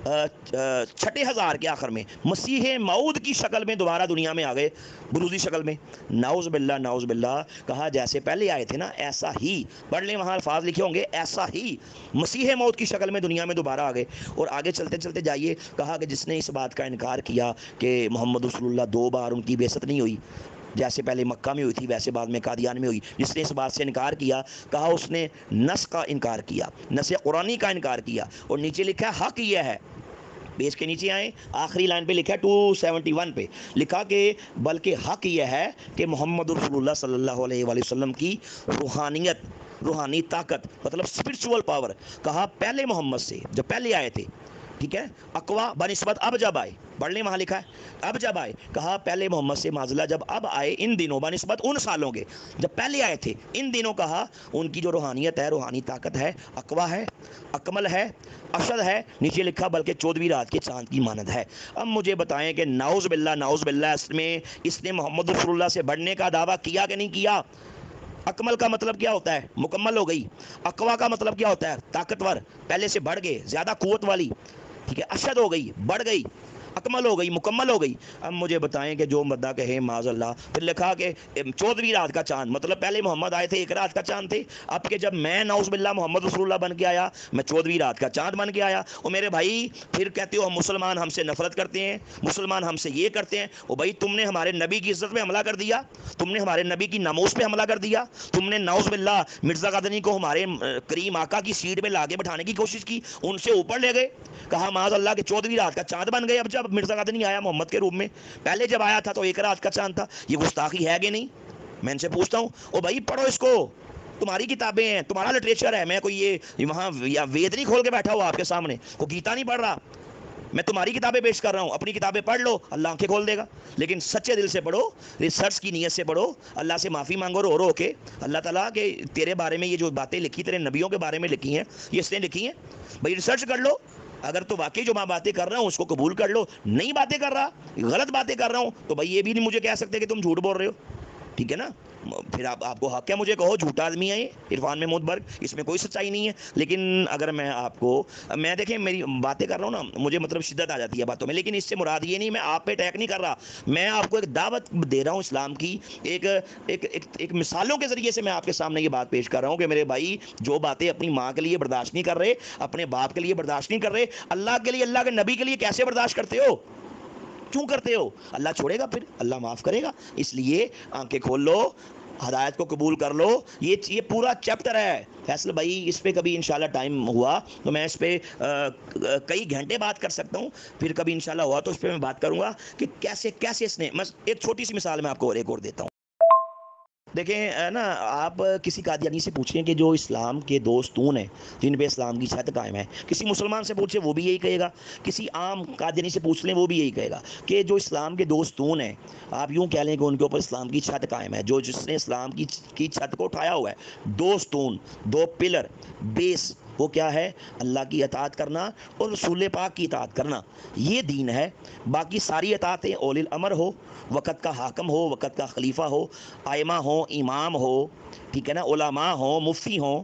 6 ہزار کے آخر میں مسیح موعود کی شکل میں دوبارہ دنیا میں آ گئے, بروزی شکل میں. نعوذ باللہ کہا جیسے پہلے آئے تھے نا ایسا ہی, پڑھ لیں وہاں الفاظ لکھے ہوں گے, ایسا ہی مسیح موعود کی شکل میں دنیا میں دوبارہ آ گئے. اور آگے چلتے چلتے جائیے, کہا کہ جس نے اس بات کا انکار کیا کہ محمد رسول اللہ 2 بار ان کی بعثت نہیں ہوئی, جیسے پہلے مکہ میں ہوئی تھی ویسے بعد میں قادیان میں ہوئی, جس نے اس بات سے انکار کیا, کہا اس نے نص کا انکار کیا, نص قرآنی کا انکار کیا. اور نیچے لکھا ہے حق یہ ہے, پیج کے نیچے آئیں, آخری لائن پہ لکھا ہے 271 پہ لکھا کہ بلکہ حق یہ ہے کہ محمد رسول اللہ صلی اللہ علیہ وآلہ وسلم کی روحانیت, روحانی طاقت, مطلب اسپرچول پاور, کہا پہلے محمد سے جب پہلے آئے تھے, ٹھیک ہے, اقوا بنسبت اب جب آئے, پڑھ لیں وہاں لکھا ہے اب جب آئے, کہا پہلے محمد سے معذلہ جب اب آئے ان دنوں بنسبت ان سالوں کے جب پہلے آئے تھے, ان دنوں کہا ان کی جو روحانیت ہے, روحانی طاقت ہے, اقوا ہے, اکمل ہے, اشد ہے, نیچے لکھا بلکہ 14ویں رات کے چاند کی مانند ہے. اب مجھے بتائیں کہ نعوذ باللہ اس نے محمد رسول اللہ سے بڑھنے کا دعویٰ کیا کہ نہیں کیا؟ اکمل کا مطلب کیا ہوتا ہے؟ مکمل ہو گئی. اقوا کا مطلب کیا ہوتا ہے؟ طاقتور, پہلے سے بڑھ گئے, زیادہ قوت والی, ٹھیک ہے. اشد ہو گئی, بڑھ گئی, اکمل ہو گئی, مکمل ہو گئی. اب مجھے بتائیں کہ جو مدعا کہے معاذ اللہ, پھر لکھا کہ 14ویں رات کا چاند, مطلب پہلے محمد آئے تھے 1 رات کا چاند تھے, اب کہ جب میں نعوذ باللہ محمد رسول اللہ بن کے آیا, میں 14ویں رات کا چاند بن کے آیا. اور میرے بھائی پھر کہتے ہو ہم مسلمان ہم سے نفرت کرتے ہیں, مسلمان ہم سے یہ کرتے ہیں. او بھائی تم نے ہمارے نبی کی عزت پہ حملہ کر دیا, تم نے ہمارے نبی کی ناموس پہ حملہ کر دیا, تم نے نعوذ باللہ مرزا قادیانی کو ہمارے کریم آقا کی سیٹ پہ لا کے بٹھانے کی کوشش کی, ان سے اوپر لے گئے, کہا معاذ اللہ کہ 14ویں رات کا چاند بن گئے. اب جب مرزا قادیانی آیا محمد کے روپ میں, پہلے جب آیا تھا تو 1 رات کا چاند تھا. یہ گستاخی ہے کہ نہیں؟ میں ان سے پوچھتا ہوں, او بھائی پڑھو اس کو, تمہاری کتابیں ہیں, تمہارا لٹریچر ہے, میں کوئی یہ وہاں وید نہیں کھول کے بیٹھا ہوا آپ کے سامنے, کوئی گیتا نہیں پڑھ رہا, میں تمہاری کتابیں پیش کر رہا ہوں. اپنی کتابیں پڑھ لو, اللہ آنکھیں کھول دے گا, لیکن سچے دل سے پڑھو, ریسرچ کی نیت سے پڑھو, اللہ سے معافی مانگو رو رو کے, اللہ تعالیٰ کہ تیرے بارے میں یہ جو باتیں لکھی, تیرے نبیوں کے بارے میں لکھی ہیں, یہ اس نے لکھی ہیں, بھائی ریسرچ کر لو. اگر تو واقعی جو میں باتیں کر رہا ہوں اس کو قبول کر لو, نئی باتیں کر رہا, غلط باتیں کر رہا ہوں, تو بھائی یہ بھی نہیں مجھے کہہ سکتے کہ تم جھوٹ بول رہے ہو, ٹھیک ہے نا. پھر آپ کو حق ہے مجھے کہو جھوٹا آدمی ہے یہ عرفان محمود برق, اس میں کوئی سچائی نہیں ہے. لیکن اگر میں آپ کو, میں دیکھیں میری باتیں کر رہا ہوں نا, مجھے مطلب شدت آ جاتی ہے باتوں میں, لیکن اس سے مراد یہ نہیں, میں آپ پہ اٹیک نہیں کر رہا, میں آپ کو ایک دعوت دے رہا ہوں اسلام کی, ایک مثالوں کے ذریعے سے میں آپ کے سامنے یہ بات پیش کر رہا ہوں کہ میرے بھائی جو باتیں اپنی ماں کے لیے برداشت نہیں کر رہے, اپنے باپ کے لیے برداشت نہیں کر رہے, اللہ کے لیے, اللہ کے نبی کے لیے کیسے برداشت کرتے ہو؟ کیوں کرتے ہو؟ اللہ چھوڑے گا, پھر اللہ معاف کرے گا. اس لیے آنکھیں کھول لو, ہدایت کو قبول کر لو. یہ پورا چیپٹر ہے فیصل بھائی, اس پہ کبھی انشاءاللہ ٹائم ہوا تو میں اس پہ کئی گھنٹے بات کر سکتا ہوں, پھر کبھی انشاءاللہ ہوا تو اس پہ میں بات کروں گا کہ کیسے اس نے, ایک چھوٹی سی مثال میں آپ کو ایک اور دیتا ہوں. دیکھیں نا, آپ کسی قادیانی سے پوچھیں کہ جو اسلام کے دوستون ہیں جن پہ اسلام کی چھت قائم ہے, کسی مسلمان سے پوچھیں وہ بھی یہی کہے گا, کسی عام قادیانی سے پوچھ لیں وہ بھی یہی کہے گا کہ جو اسلام کے دوستون ہیں, آپ یوں کہہ لیں کہ ان کے اوپر اسلام کی چھت قائم ہے, جس نے اسلام کی چھت کو اٹھایا ہوا ہے, دوستون, 2 پلر, بیس, وہ کیا ہے؟ اللہ کی اطاعت کرنا اور رسول پاک کی اطاعت کرنا, یہ دین ہے. باقی ساری اطاعتیں اولی الامر ہو, وقت کا حاکم ہو, وقت کا خلیفہ ہو, ائمہ ہو, امام ہو, ٹھیک ہے نا, علماء ہوں, مفتی ہوں,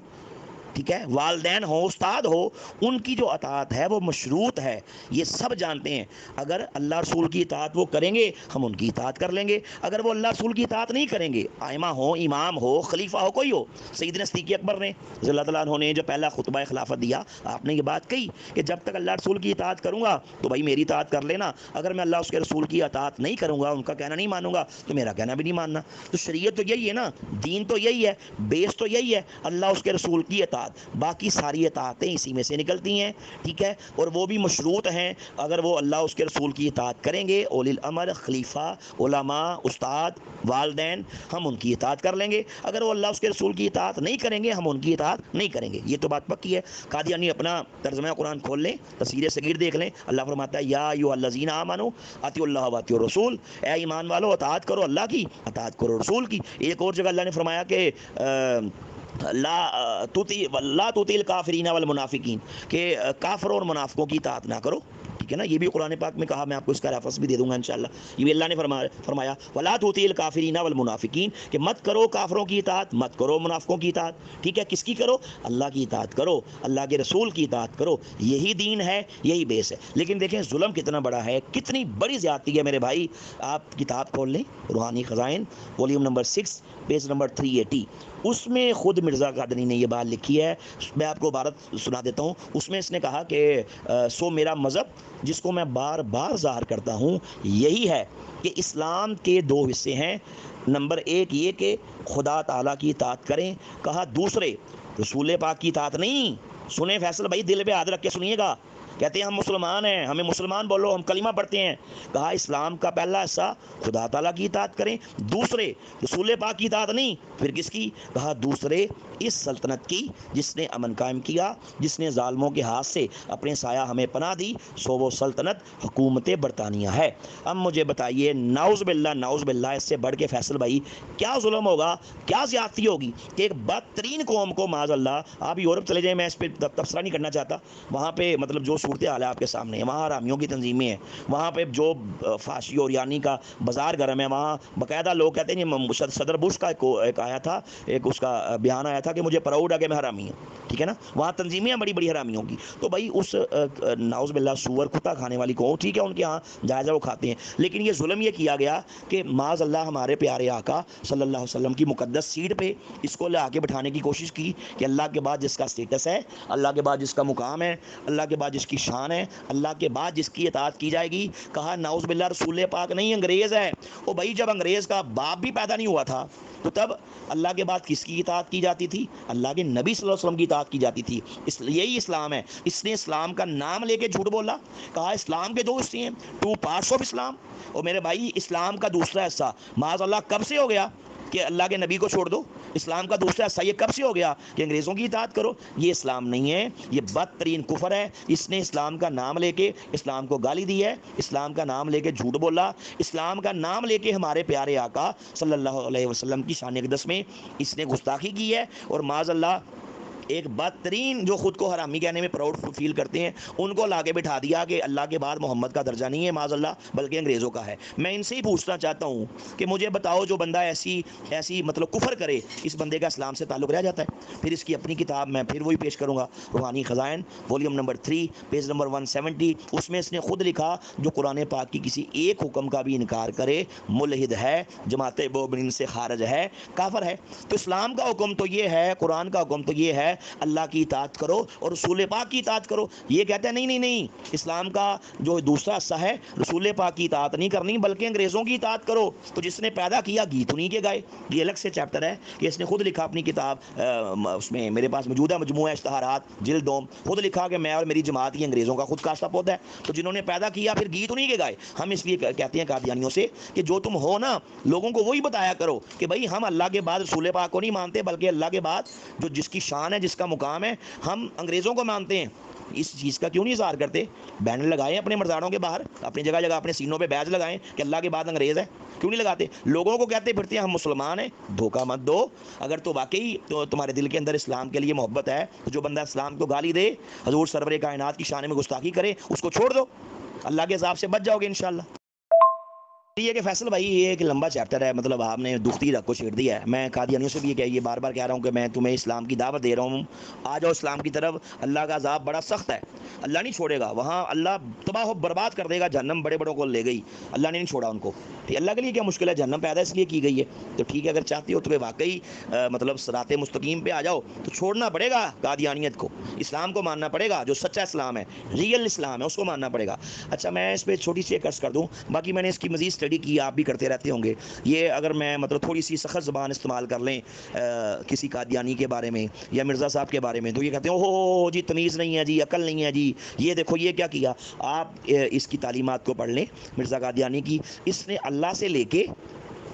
ٹھیک ہے، والدین ہو، استاد ہو، ان کی جو اطاعت ہے وہ مشروط ہے، یہ سب جانتے ہیں۔ اگر اللہ رسول کی اطاعت وہ کریں گے ہم ان کی اطاعت کر لیں گے، اگر وہ اللہ رسول کی اطاعت نہیں کریں گے، ائمہ ہو، امام ہو، خلیفہ ہو، کوئی ہو، سیدنا صدیق اکبر نے رضی اللہ تعالیٰ عنہ نے جو پہلا خطبہ خلافت دیا، آپ نے یہ بات کہی کہ جب تک اللہ رسول کی اطاعت کروں گا تو بھائی میری اطاعت کر لینا، اگر میں اللہ اس کے رسول کی اطاعت نہیں کروں گا، ان کا کہنا نہیں مانوں گا، تو میرا کہنا بھی نہیں ماننا۔ تو شریعت تو یہی ہے نا، دین تو یہی ہے، بیس تو یہی ہے، اللہ اس کے رسول کی اطاعت، باقی ساری اطاعتیں اسی میں سے نکلتی ہیں، ٹھیک ہے، اور وہ بھی مشروط ہیں۔ اگر وہ اللہ اس کے رسول کی اطاعت کریں گے، اولی الامر، خلیفہ، علماء، استاد، والدین، ہم ان کی اطاعت کر لیں گے، اگر وہ اللہ اس کے رسول کی اطاعت نہیں کریں گے ہم ان کی اطاعت نہیں کریں گے، یہ تو بات پکی ہے۔ قادیانی اپنا ترجمہ قرآن کھول لیں، تفسیر صغیر دیکھ لیں، اللہ فرماتا ہے یا ایھا الذین آمنوا اطیعوا اللہ واطیعوا الرسول، اے ایمان والو اطاعت کرو اللہ کی، اطاعت کرو رسول کی۔ ایک اور جگہ اللہ نے فرمایا کہ لا تطیع الکافرین والمنافقین، کہ کافروں اور منافقوں کی اطاعت نہ کرو، ٹھیک ہے نا، یہ بھی قرآن پاک میں کہا، میں آپ کو اس کا ریفرنس بھی دے دوں گا انشاءاللہ، یہ بھی اللہ نے فرمایا ولا تطیع الکافرین والمنافقین، کہ مت کرو کافروں کی اطاعت، مت کرو منافقوں کی اطاعت، ٹھیک ہے، کس کی کرو؟ اللہ کی اطاعت کرو، اللہ کے رسول کی اطاعت کرو، یہی دین ہے، یہی بیس ہے۔ لیکن دیکھیں ظلم کتنا بڑا ہے، کتنی بڑی زیادتی ہے میرے بھائی۔ آپ کتاب کھول لیں، روحانی Khazain, volume number 6، page number 380، اس میں خود مرزا قادری نے یہ بات لکھی ہے، میں آپ کو عبارت سنا دیتا ہوں۔ اس میں اس نے کہا کہ سو میرا مذہب جس کو میں بار بار ظاہر کرتا ہوں یہی ہے کہ اسلام کے دو حصے ہیں، نمبر ایک یہ کہ خدا تعالیٰ کی اطاعت کریں، کہا دوسرے رسول پاک کی اطاعت نہیں۔ سنیں فیصل بھائی، دل پہ ہاتھ رکھ کے سنیے گا، کہتے ہیں ہم مسلمان ہیں، ہمیں مسلمان بولو، ہم کلمہ پڑھتے ہیں، کہا اسلام کا پہلا حصہ خدا تعالیٰ کی اطاعت کریں، دوسرے رسول پاک کی اطاعت نہیں، پھر کس کی؟ کہا دوسرے اس سلطنت کی جس نے امن قائم کیا، جس نے ظالموں کے ہاتھ سے اپنے سایہ ہمیں پناہ دی، سو وہ سلطنت حکومت برطانیہ ہے۔ اب مجھے بتائیے، نعوذ باللہ اس سے بڑھ کے فیصل بھائی کیا ظلم ہوگا، کیا زیادتی ہوگی کہ ایک بدترین قوم کو، معاذ اللہ، آپ یورپ چلے جائیں، میں اس پہ تبصرہ نہیں کرنا چاہتا، وہاں پہ مطلب جو صورتحال ہے آپ کے سامنے ہے، وہاں حرامیوں کی تنظیمیں ہیں، وہاں پہ جو فاشی اور یعنی کا بازار گرم ہے، وہاں باقاعدہ لوگ کہتے ہیں، صدر بش کا ایک آیا تھا، ایک اس کا بیان آیا تھا کہ مجھے پراؤڈ ہے کہ میں حرامی ہوں، ٹھیک ہے نا، وہاں تنظیمیں ہیں بڑی بڑی حرامیوں کی، تو بھائی اس نعوذ باللہ سور کتا کھانے والی کو، ٹھیک ہے، ان کے ہاں جائزہ وہ کھاتے ہیں، لیکن یہ ظلم یہ کیا گیا کہ معاذ اللہ ہمارے پیارے آقا صلی اللہ علیہ وسلم کی مقدس سیٹ پہ اس کو لا کے بٹھانے کی کوشش کی کہ اللہ کے بعد جس کا سٹیٹس ہے، اللہ کے بعد جس کا مقام ہے، اللہ کے بعد جس کی شان ہے، اللہ کے بعد جس کی اطاعت کی جائے گی، کہا نعوذ باللہ رسول پاک نہیں، انگریز ہے۔ او بھائی جب انگریز کا باپ بھی پیدا نہیں ہوا تھا تو تب اللہ کے بعد کس کی اطاعت کی جاتی تھی؟ اللہ کے نبی صلی اللہ علیہ وسلم کی اطاعت کی جاتی تھی۔ یہی اسلام ہے۔ اس نے اسلام کا نام لے کے جھوٹ بولا، کہا اسلام کے دو حصے ہیں، 2 parts آف اسلام، اور میرے بھائی اسلام کا دوسرا حصہ معاذ اللہ کب سے ہو گیا کہ اللہ کے نبی کو چھوڑ دو؟ اسلام کا دوسرا حصہ یہ کب سے ہو گیا کہ انگریزوں کی اطاعت کرو؟ یہ اسلام نہیں ہے، یہ بدترین کفر ہے۔ اس نے اسلام کا نام لے کے اسلام کو گالی دی ہے، اسلام کا نام لے کے جھوٹ بولا، اسلام کا نام لے کے ہمارے پیارے آقا صلی اللہ علیہ وسلم کی شان اقدس میں اس نے گستاخی کی ہے، اور معاذ اللہ ایک بدترین جو خود کو حرامی کہنے میں پراؤڈ فیل کرتے ہیں ان کو لا کے بٹھا دیا کہ اللہ کے بعد محمد کا درجہ نہیں ہے معاذ اللہ بلکہ انگریزوں کا ہے۔ میں ان سے ہی پوچھنا چاہتا ہوں کہ مجھے بتاؤ، جو بندہ ایسی مطلب کفر کرے، اس بندے کا اسلام سے تعلق رہ جاتا ہے؟ پھر اس کی اپنی کتاب میں پھر وہی پیش کروں گا، روحانی Khazain, volume number 3، page number 170، اس میں اس نے خود لکھا جو قرآن پاک کی کسی ایک حکم کا بھی انکار کرے ملحد ہے، جماعت مومنین سے خارج ہے، کافر ہے۔ تو اسلام کا حکم تو یہ ہے، قرآن کا حکم تو یہ ہے اللہ کی اطاعت کرو اور رسول پاک کی اطاعت کرو۔ یہ کہتا ہے نہیں، اسلام کا جو دوسرا حصہ ہے رسول پاک کی اطاعت نہیں کرنی بلکہ انگریزوں کی اطاعت کرو۔ تو جس نے پیدا کیا گیت انہی کے گائے، یہ الگ سے چیپٹر ہے کہ اس نے خود لکھا اپنی کتاب، اس میں میرے پاس موجود ہے، مجموعہ اشتہارات جلد 2، خود لکھا کہ میں اور میری جماعت یہ انگریزوں کا خود کاشتہ پودا ہے۔ تو جنہوں نے پیدا کیا پھر گیت انہی کے گائے۔ ہم اس لیے کہتے ہیں قادیانیوں سے کہ جو تم ہو نا، لوگوں کو وہی بتایا کرو کہ بھائی ہم اللہ کے بعد رسول پاک کو نہیں مانتے بلکہ اللہ کے بعد جو جس کی شان ہے، جس کا مقام ہے، ہم انگریزوں کو مانتے ہیں۔ اس چیز کا کیوں نہیں اظہار کرتے؟ بینر لگائیں اپنے مردانوں کے باہر، اپنی جگہ جگہ اپنے سینوں پہ بیج لگائیں کہ اللہ کے بعد انگریز ہے، کیوں نہیں لگاتے؟ لوگوں کو کہتے پھرتے ہیں ہم مسلمان ہیں، دھوکہ مت دو۔ اگر تو واقعی تو تمہارے دل کے اندر اسلام کے لیے محبت ہے، تو جو بندہ اسلام کو گالی دے، حضور سرور کائنات کی شان میں گستاخی کرے، اس کو چھوڑ دو، اللہ کے عذاب سے بچ جاؤ گے انشاءاللہ۔ یہ کہ فیصل بھائی یہ ایک لمبا چیپٹر ہے، مطلب آپ نے دکھتی رکھ کو چھیڑ دیا ہے۔ میں قادیانیوں سے بھی یہ بار بار کہہ رہا ہوں کہ میں تمہیں اسلام کی دعوت دے رہا ہوں، آ جاؤ اسلام کی طرف۔ اللہ کا عذاب بڑا سخت ہے، اللہ نہیں چھوڑے گا، وہاں اللہ تباہ و برباد کر دے گا، جہنم بڑے بڑوں کو لے گئی، اللہ نے نہیں چھوڑا ان کو۔ ٹھیک، اللہ کے لیے کیا مشکل ہے، جہنم پیدا اس لیے کی گئی ہے۔ تو ٹھیک ہے، اگر چاہتی ہو تمہیں واقعی مطلب صراط مستقیم پہ آ جاؤ تو چھوڑنا پڑے گا قادیانیت کو، اسلام کو ماننا پڑے گا، جو سچا اسلام ہے، ریئل اسلام ہے، اس کو ماننا پڑے گا۔ اچھا، میں اس پہ چھوٹی سی ایک عرض کر دوں، باقی میں نے اس کی مزید اسٹڈی کی، آپ بھی کرتے رہتے ہوں گے۔ یہ اگر میں مطلب تھوڑی سی سخت زبان استعمال کر لیں کسی قادیانی کے بارے میں یا مرزا صاحب کے بارے میں، تو یہ کہتے ہیں اوہ جی تمیز نہیں ہے جی، عقل نہیں ہے جی، یہ دیکھو یہ کیا کیا۔ آپ اس کی تعلیمات کو پڑھ لیں مرزا قادیانی کی، اس نے اللہ سے لے کے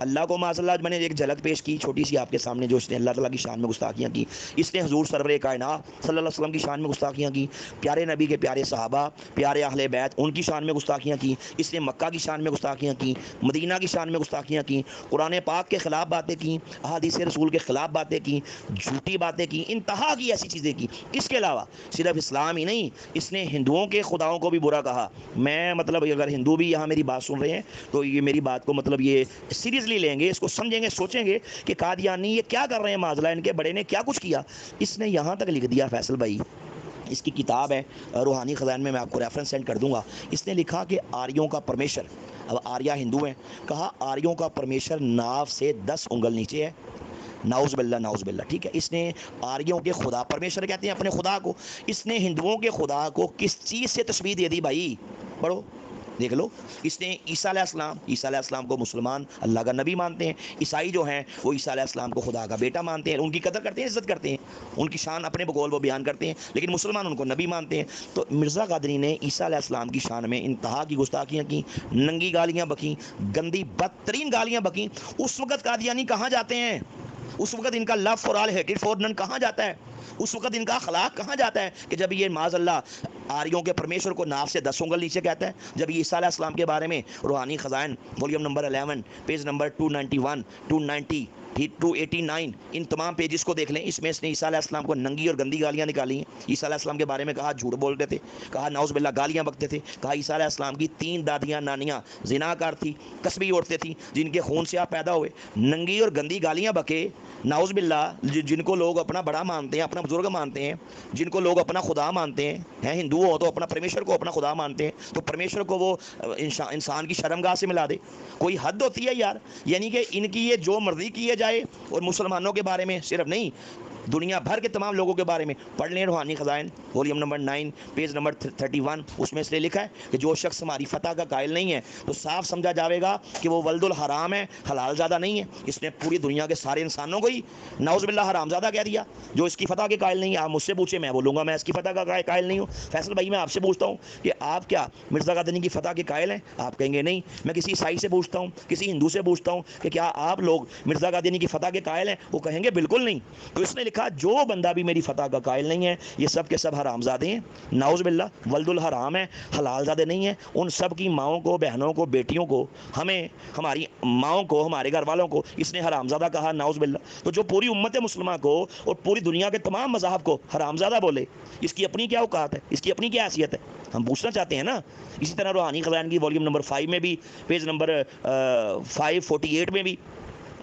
اللہ کو معاذ اللہ، میں نے ایک جھلک پیش کی چھوٹی سی آپ کے سامنے، جو اس نے اللہ تعالیٰ کی شان میں گستاخیاں کی، اس نے حضور سرور کائنات صلی اللہ علیہ وسلم کی شان میں گستاخیاں کی، پیارے نبی کے پیارے صحابہ، پیارے اہل بیت، ان کی شان میں گستاخیاں کی، اس نے مکہ کی شان میں گستاخیاں کی، مدینہ کی شان میں گستاخیاں کی، قرآن پاک کے خلاف باتیں کی، احادیث رسول کے خلاف باتیں کی، جھوٹی باتیں کی، انتہا کی ایسی چیزیں کی۔ اس کے علاوہ صرف اسلام ہی نہیں، اس نے ہندوؤں کے خداؤں کو بھی برا کہا۔ میں مطلب اگر ہندو بھی یہاں میری بات سن رہے ہیں تو یہ میری بات کو مطلب یہ سیریسلی لیں گے، اس کو سمجھیں گے، سوچیں گے کہ قادیانی یہ کیا کر رہے ہیں، معاذ اللہ ان کے بڑے نے کیا کچھ کیا۔ اس نے یہاں تک لکھ دیا فیصل بھائی، اس کی کتاب ہے روحانی خزائن میں آپ کو ریفرنس سینڈ کر دوں گا، اس نے لکھا کہ آریوں کا پرمیشر، اب آریہ ہندو ہیں، کہا آریوں کا پرمیشر ناف سے 10 انگل نیچے ہے، ناؤز باللہ ناؤز باللہ۔ ٹھیک ہے، اس نے آریوں کے خدا، پرمیشر کہتے ہیں اپنے خدا کو، اس نے ہندوؤں کے خدا کو کس چیز سے تشبیہ دے دی بھائی، پڑھو دیکھ لو۔ اس نے عیسیٰ علیہ السلام کو مسلمان اللہ کا نبی مانتے ہیں، عیسائی جو ہیں وہ عیسیٰ علیہ السلام کو خدا کا بیٹا مانتے ہیں، ان کی قدر کرتے ہیں، عزت کرتے ہیں، ان کی شان اپنے بقول وہ بیان کرتے ہیں، لیکن مسلمان ان کو نبی مانتے ہیں۔ تو مرزا قادری نے عیسیٰ علیہ السلام کی شان میں انتہا کی گستاخیاں کی، ننگی گالیاں بکیں، گندی بدترین گالیاں بکیں۔ اس وقت قادیانی کہاں جاتے ہیں، اس وقت ان کا لو فار آل ہیٹڈ فار نن کہاں جاتا ہے، اس وقت ان کا اخلاق کہاں جاتا ہے کہ جب یہ معاذ اللہ آریوں کے پرمیشور کو ناف سے 10 انگل نیچے کہتا ہے، جب یہ عیسیٰ علیہ السلام کے بارے میں روحانی Khazain volume number 11 page number 291 290 289 ان تمام پیجز کو دیکھ لیں، اس میں اس نے عیسیٰ علیہ السلام کو ننگی اور گندی گالیاں نکالی ہیں۔ عیسیٰ علیہ السلام کے بارے میں کہا جھوٹ بولتے تھے، کہا نعوذ باللہ گالیاں بکتے تھے، کہا عیسیٰ علیہ السلام کی 3 دادیاں نانیاں زناکار تھی، کسبی عورتیں تھیں جن کے خون سے آپ پیدا ہوئے، ننگی اور گندی گالیاں بکے نعوذ باللہ، جن کو لوگ اپنا بڑا مانتے ہیں، اپنا بزرگ مانتے ہیں، جن کو لوگ اپنا خدا مانتے ہیں، ہندو ہو تو اپنا پرمیشور کو اپنا خدا مانتے ہیں، تو پرمیشور کو وہ انسان کی شرمگاہ سے ملا دے، کوئی حد ہوتی ہے یار۔ یعنی کہ ان کی یہ جو مرضی کیے جائے، اور مسلمانوں کے بارے میں صرف نہیں، دنیا بھر کے تمام لوگوں کے بارے میں پڑھ لیں روحانی Khazain volume number 9 page number 31، اس میں اس نے لکھا ہے کہ جو شخص ہماری فتح کا قائل نہیں ہے تو صاف سمجھا جاوے گا کہ وہ ولد الحرام ہے، حلال زادہ نہیں ہے۔ اس نے پوری دنیا کے سارے انسانوں کو ہی نعوذ باللہ حرام زادہ کہہ دیا، جو اس کی فتح کے قائل نہیں ہے۔ آپ مجھ سے پوچھیں، میں بولوں گا میں اس کی فتح کا قائل نہیں ہوں۔ فیصل بھائی میں آپ سے پوچھتا ہوں کہ آپ کیا مرزا قادری کی فتح کے قائل ہیں؟ آپ کہیں گے نہیں۔ میں کسی عیسائی سے پوچھتا ہوں، کسی ہندو سے پوچھتا ہوں کہ کیا آپ لوگ مرزا قادری کی فتح کے قائل ہیں؟ وہ کہیں گے بالکل نہیں۔ تو اس نے لکھا جو بندہ بھی میری فتح کا قائل نہیں ہے، یہ سب کے سب حرام زادے ہیں، نعوذ باللہ ولد الحرام ہے، حلال زادے نہیں ہیں۔ ان سب کی ماؤں کو، بہنوں کو، بیٹیوں کو، ہمیں، ہماری ماؤں کو، ہمارے گھر والوں کو اس نے حرام زادہ کہا، نعوذ باللہ۔ تو جو پوری امت مسلمہ کو اور پوری دنیا کے تمام مذاہب کو حرام زادہ بولے، اس کی اپنی کیا اوقات ہے، اس کی اپنی کیا حیثیت ہے، ہم پوچھنا چاہتے ہیں نا۔ اسی طرح روحانی خزائن کی والیوم نمبر 5 میں بھی پیج نمبر 548 میں بھی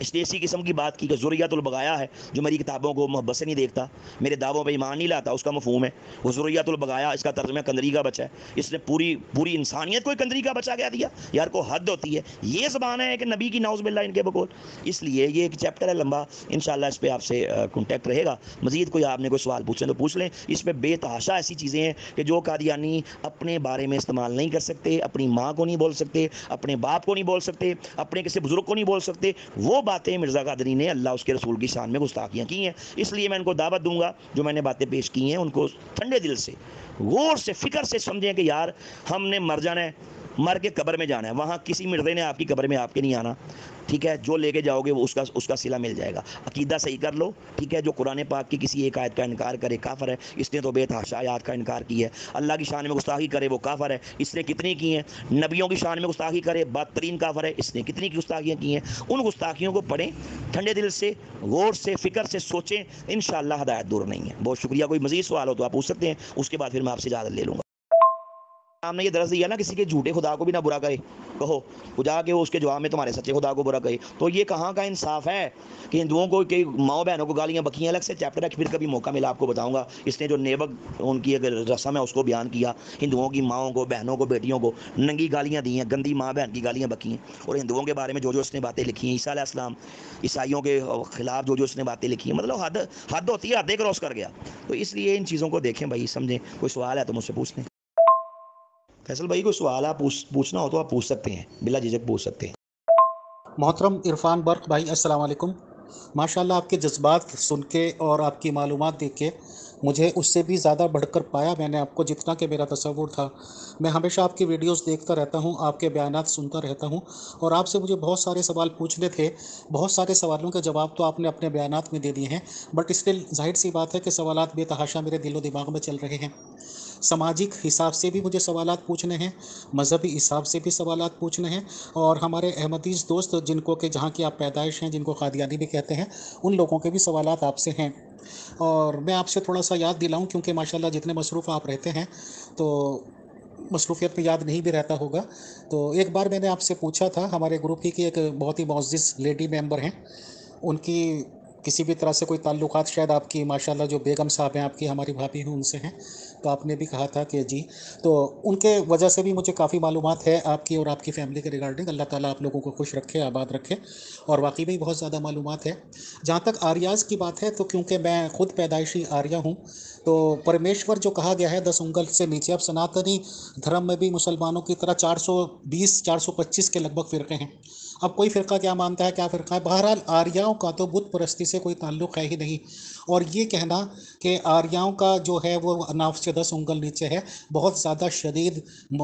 اس نے اسی قسم کی بات کی کہ ذریۃ البغایا ہے، جو میری کتابوں کو محبت سے نہیں دیکھتا، میرے دعووں پہ ایمان نہیں لاتا، اس کا مفہوم ہے وہ ذریۃ البغایا، اس کا ترجمہ کندری کا بچہ ہے۔ اس نے پوری انسانیت کو کندری کا بچہ کہہ دیا، یار کو حد ہوتی ہے۔ یہ زبان ہے کہ نبی کی نعوذ باللہ ان کے بقول۔ اس لیے یہ ایک چیپٹر ہے لمبا، انشاءاللہ اس پہ آپ سے کانٹیکٹ رہے گا۔ مزید کوئی آپ نے کوئی سوال پوچھیں تو پوچھ لیں۔ اس میں بے تحاشا ایسی چیزیں ہیں کہ جو قادیانی اپنے بارے میں استعمال نہیں کر سکتے، اپنی ماں کو نہیں بول سکتے، اپنے باپ کو نہیں بول سکتے، اپنے کسی بزرگ کو نہیں بول سکتے۔ وہ باتیں مرزا قادری نے اللہ اس کے رسول کی شان میں گستاخیاں کی ہیں۔ اس لیے میں ان کو دعوت دوں گا، جو میں نے باتیں پیش کی ہیں ان کو ٹھنڈے دل سے، غور سے، فکر سے سمجھیں کہ یار ہم نے مر جانا ہے، مر کے قبر میں جانا ہے، وہاں کسی مردے نے آپ کی قبر میں آپ کے نہیں آنا۔ ٹھیک ہے، جو لے کے جاؤ گے وہ اس کا صلہ مل جائے گا۔ عقیدہ صحیح کر لو، ٹھیک ہے۔ جو قرآن پاک کی کسی ایک آیت کا انکار کرے کافر ہے، اس نے تو بے تحاشا آیات کا انکار کیا ہے۔ اللہ کی شان میں گستاخی کرے وہ کافر ہے، اس نے کتنی کی ہیں۔ نبیوں کی شان میں گستاخی کرے بدترین کافر ہے، اس نے کتنی گستاخیاں کی ہیں۔ ان گستاخیوں کو پڑھیں ٹھنڈے دل سے، غور سے، فکر سے سوچیں، انشاءاللہ ہدایت دور نہیں ہے۔ بہت شکریہ۔ کوئی مزید سوال ہو تو آپ پوچھ سکتے ہیں، اس کے بعد پھر میں آپ سے اجازت لے لوں گا۔ آپ نے یہ درس دیا نا کسی کے جھوٹے خدا کو بھی نہ برا کرے کہو وہ جا کے وہ اس کے جواب میں تمہارے سچے خدا کو برا کہے، تو یہ کہاں کا انصاف ہے کہ ہندوؤں کو کہ ماؤں بہنوں کو گالیاں بکیاں، الگ سے چیپٹر ہے، پھر کبھی موقع ملا آپ کو بتاؤں گا۔ اس نے جو نیبک ان کی اگر رسم ہے اس کو بیان کیا، ہندوؤں کی ماؤں کو بہنوں کو بیٹیوں کو ننگی گالیاں دی ہیں، گندی ماں بہن کی گالیاں بکی ہیں، اور ہندوؤں کے بارے میں جو اس نے باتیں لکھی ہیں، عیسیٰ علیہ السلام عیسائیوں کے خلاف جو اس نے باتیں لکھی ہیں، مطلب حد ہوتی ہے، حدیں کراس کر گیا۔ تو اس لیے ان چیزوں کو دیکھیں بھائی، سمجھیں۔ کوئی سوال ہے تو مجھ سے پوچھ لیں۔ فیصل بھائی کوئی سوال آپ پوچھنا ہو تو آپ پوچھ سکتے ہیں، بلا جھجک پوچھ سکتے ہیں۔ محترم عرفان برق بھائی السلام علیکم۔ ماشاءاللہ آپ کے جذبات سن کے اور آپ کی معلومات دیکھ کے مجھے اس سے بھی زیادہ بڑھ کر پایا میں نے آپ کو جتنا کہ میرا تصور تھا۔ میں ہمیشہ آپ کی ویڈیوز دیکھتا رہتا ہوں، آپ کے بیانات سنتا رہتا ہوں، اور آپ سے مجھے بہت سارے سوال پوچھنے تھے۔ بہت سارے سوالوں کے جواب تو آپ نے اپنے بیانات میں دے دیے ہیں، بٹ اسٹل ظاہر سی بات ہے کہ سوالات بے تحاشا میرے دل و دماغ میں چل رہے ہیں۔ سماجک حساب سے بھی مجھے سوالات پوچھنے ہیں، مذہبی حساب سے بھی سوالات پوچھنے ہیں، اور ہمارے احمدیز دوست جن کو کہ جہاں کی آپ پیدائش ہیں، جن کو قادیانی بھی کہتے ہیں، ان لوگوں کے بھی سوالات آپ سے ہیں۔ اور میں آپ سے تھوڑا سا یاد دلاؤں، کیونکہ ماشاءاللہ جتنے مصروف آپ رہتے ہیں تو مصروفیت میں یاد نہیں بھی رہتا ہوگا۔ تو ایک بار میں نے آپ سے پوچھا تھا، ہمارے گروپ کی ایک بہت ہی معزز لیڈی ممبر ہیں، ان کی کسی بھی طرح سے کوئی تعلقات شاید آپ کی ماشاءاللہ جو بیگم صاحب ہیں، آپ کی ہماری بھابھی ہیں، ان سے ہیں، تو آپ نے بھی کہا تھا کہ جی، تو ان کے وجہ سے بھی مجھے کافی معلومات ہے آپ کی اور آپ کی فیملی کے ریگارڈنگ۔ اللہ تعالیٰ آپ لوگوں کو خوش رکھے، آباد رکھے، اور واقعی میں بہت زیادہ معلومات ہے۔ جہاں تک آریاز کی بات ہے، تو کیونکہ میں خود پیدائشی آریہ ہوں، تو پرمیشور جو کہا گیا ہے 10 انگل سے نیچے، اب سناتنی دھرم میں بھی مسلمانوں کی طرح 420 425 کے لگ بھگ فرقے ہیں۔ اب کوئی فرقہ کیا مانتا ہے، کیا فرقہ ہے، بہرحال آریاؤں کا تو بت پرستی سے کوئی تعلق ہے ہی نہیں۔ اور یہ کہنا کہ آریاؤں کا جو ہے وہ ناف سے 10 انگل نیچے ہے، بہت زیادہ شدید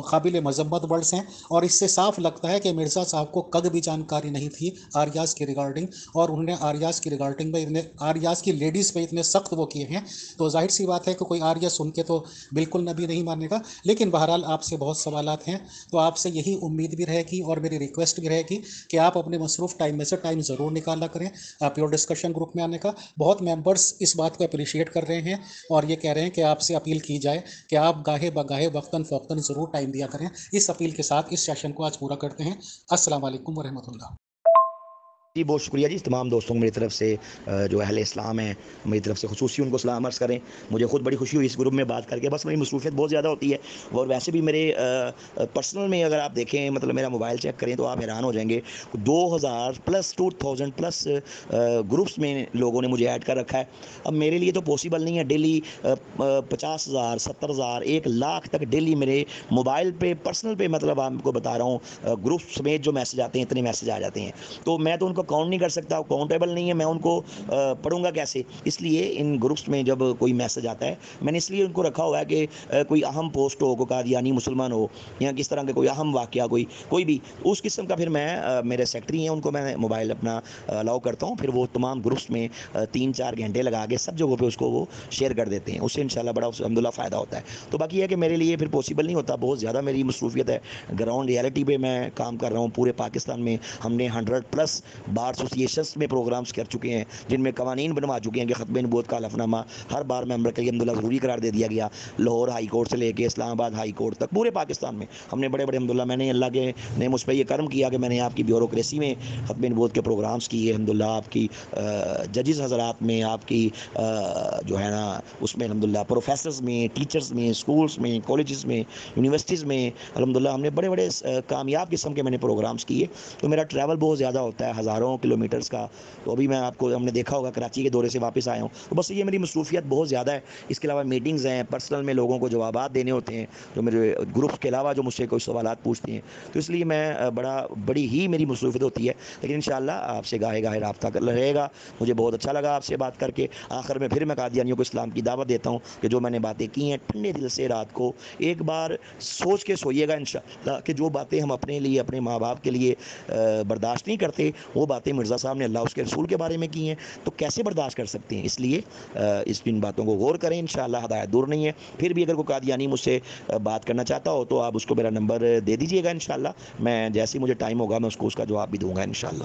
قابل مذمت ورڈز ہیں، اور اس سے صاف لگتا ہے کہ مرزا صاحب کو کد بھی جانکاری نہیں تھی آریاز کی ریگارڈنگ، اور انہوں نے آریاز کی ریگارڈنگ میں آریاز کی لیڈیز پہ اتنے سخت وہ کیے ہیں۔ تو ظاہر سی بات ہے کہ کوئی آریہ سن کے تو بالکل نبی نہیں مانے گا۔ لیکن بہرحال آپ سے بہت سوالات ہیں، تو آپ سے یہی امید بھی رہے گی اور میری ریکویسٹ بھی رہے گی کہ آپ اپنے مصروف ٹائم میں سے ٹائم ضرور نکالا کریں پیور ڈسکشن گروپ میں آنے کا۔ بہت ممبرس اس بات کو اپریشیٹ کر رہے ہیں اور یہ کہہ رہے ہیں کہ آپ سے اپیل کی جائے کہ آپ گاہے بگاہے وقتاً فوقتاً ضرور ٹائم دیا کریں۔ اس اپیل کے ساتھ اس سیشن کو آج پورا کرتے ہیں۔ السلام علیکم ورحمۃ اللہ۔ جی بہت شکریہ جی، تمام دوستوں کو میری طرف سے جو اہل اسلام ہیں میری طرف سے خصوصی ان کو سلام عرض کریں۔ مجھے خود بڑی خوشی ہوئی اس گروپ میں بات کر کے، بس میری مصروفیت بہت زیادہ ہوتی ہے، اور ویسے بھی میرے پرسنل میں اگر آپ دیکھیں، مطلب میرا موبائل چیک کریں تو آپ حیران ہو جائیں گے، 2000 پلس 2000 پلس گروپس میں لوگوں نے مجھے ایڈ کر رکھا ہے۔ اب میرے لیے تو پاسبل نہیں ہے ڈیلی 50,000 70,000 1,00,000 تک ڈیلی میرے موبائل پہ پرسنل پہ، مطلب آپ کو بتا رہا ہوں گروپ سمیت جو میسج آتے ہیں، اتنے میسج آ جاتے ہیں، تو میں تو ان کو کاؤنٹ نہیں کر سکتا، کاؤنٹیبل نہیں ہے، میں ان کو پڑھوں گا کیسے؟ اس لیے ان گروپس میں جب کوئی میسج آتا ہے، میں نے اس لیے ان کو رکھا ہوا ہے کہ کوئی اہم پوسٹ ہو، کوئی قادیانی مسلمان ہو، یا کس طرح کا کوئی اہم واقعہ، کوئی بھی اس قسم کا، پھر میں میرے سیکٹری ہیں ان کو میں موبائل اپنا الاؤ کرتا ہوں، پھر وہ تمام گروپس میں 3-4 گھنٹے لگا کے سب جگہوں پہ اس کو وہ شیئر کر دیتے ہیں، اس سے انشاءاللہ بڑا الحمدللہ فائدہ ہوتا ہے۔ تو باقی یہ ہے کہ میرے لیے پھر پاسبل نہیں ہوتا، بہت زیادہ میری مصروفیت ہے، گراؤنڈ ریئلٹی پہ میں کام کر رہا ہوں پورے پاکستان میں۔ ہم نے 100 پلس بار ایسوسیشنس میں پروگرامز کر چکے ہیں، جن میں قوانین بنوا چکے ہیں کہ ختم نبوت کا حلف نامہ ہر بار ممبر کے لیے الحمدللہ ضروری قرار دے دیا گیا، لاہور ہائی کورٹ سے لے کے اسلام آباد ہائی کورٹ تک پورے پاکستان میں ہم نے بڑے الحمدللہ، میں نے اللہ کے نے مجھ پہ یہ کرم کیا کہ میں نے آپ کی بیوروکریسی میں ختم نبوت کے پروگرامز کیے الحمدللہ، آپ کی ججز حضرات میں، آپ کی جو ہے نا اس میں الحمدللہ پروفیسرز میں، ٹیچرز میں، اسکولز میں، کالجز میں، یونیورسٹیز میں الحمدللہ ہم نے بڑے کامیاب قسم کے میں نے پروگرامز کیے۔ تو میرا ٹریول بہت زیادہ ہوتا ہے، ہزاروں کلومیٹرز کا، تو ابھی میں آپ کو ہم نے دیکھا ہوگا کراچی کے دورے سے واپس آیا ہوں، تو بس یہ میری مصروفیت بہت زیادہ ہے۔ اس کے علاوہ میٹنگز ہیں، پرسنل میں لوگوں کو جوابات دینے ہوتے ہیں، جو میرے گروپ کے علاوہ جو مجھ سے کوئی سوالات پوچھتے ہیں، تو اس لیے میں بڑی ہی میری مصروفیت ہوتی ہے، لیکن انشاءاللہ آپ سے گاہے رابطہ رہے گا۔ مجھے بہت اچھا لگا آپ سے بات کر کے۔ آخر میں پھر میں قادیانیوں کو اسلام کی دعوت دیتا ہوں کہ جو میں نے باتیں کی ہیں، ٹھنڈے دل سے رات کو ایک بار سوچ کے سوئیے گا انشاءاللہ، کہ جو باتیں ہم اپنے لیے، اپنے ماں باپ کے لیے برداشت نہیں کرتے، وہ باتیں مرزا صاحب نے اللہ اس کے رسول کے بارے میں کی ہیں، تو کیسے برداشت کر سکتے ہیں؟ اس لیے ان باتوں کو غور کریں، انشاءاللہ ہدایت دور نہیں ہے۔ پھر بھی اگر کوئی قادیانی مجھ سے بات کرنا چاہتا ہو تو آپ اس کو میرا نمبر دے دیجئے گا، انشاءاللہ میں جیسے مجھے ٹائم ہوگا میں اس کو اس کا جواب بھی دوں گا انشاءاللہ۔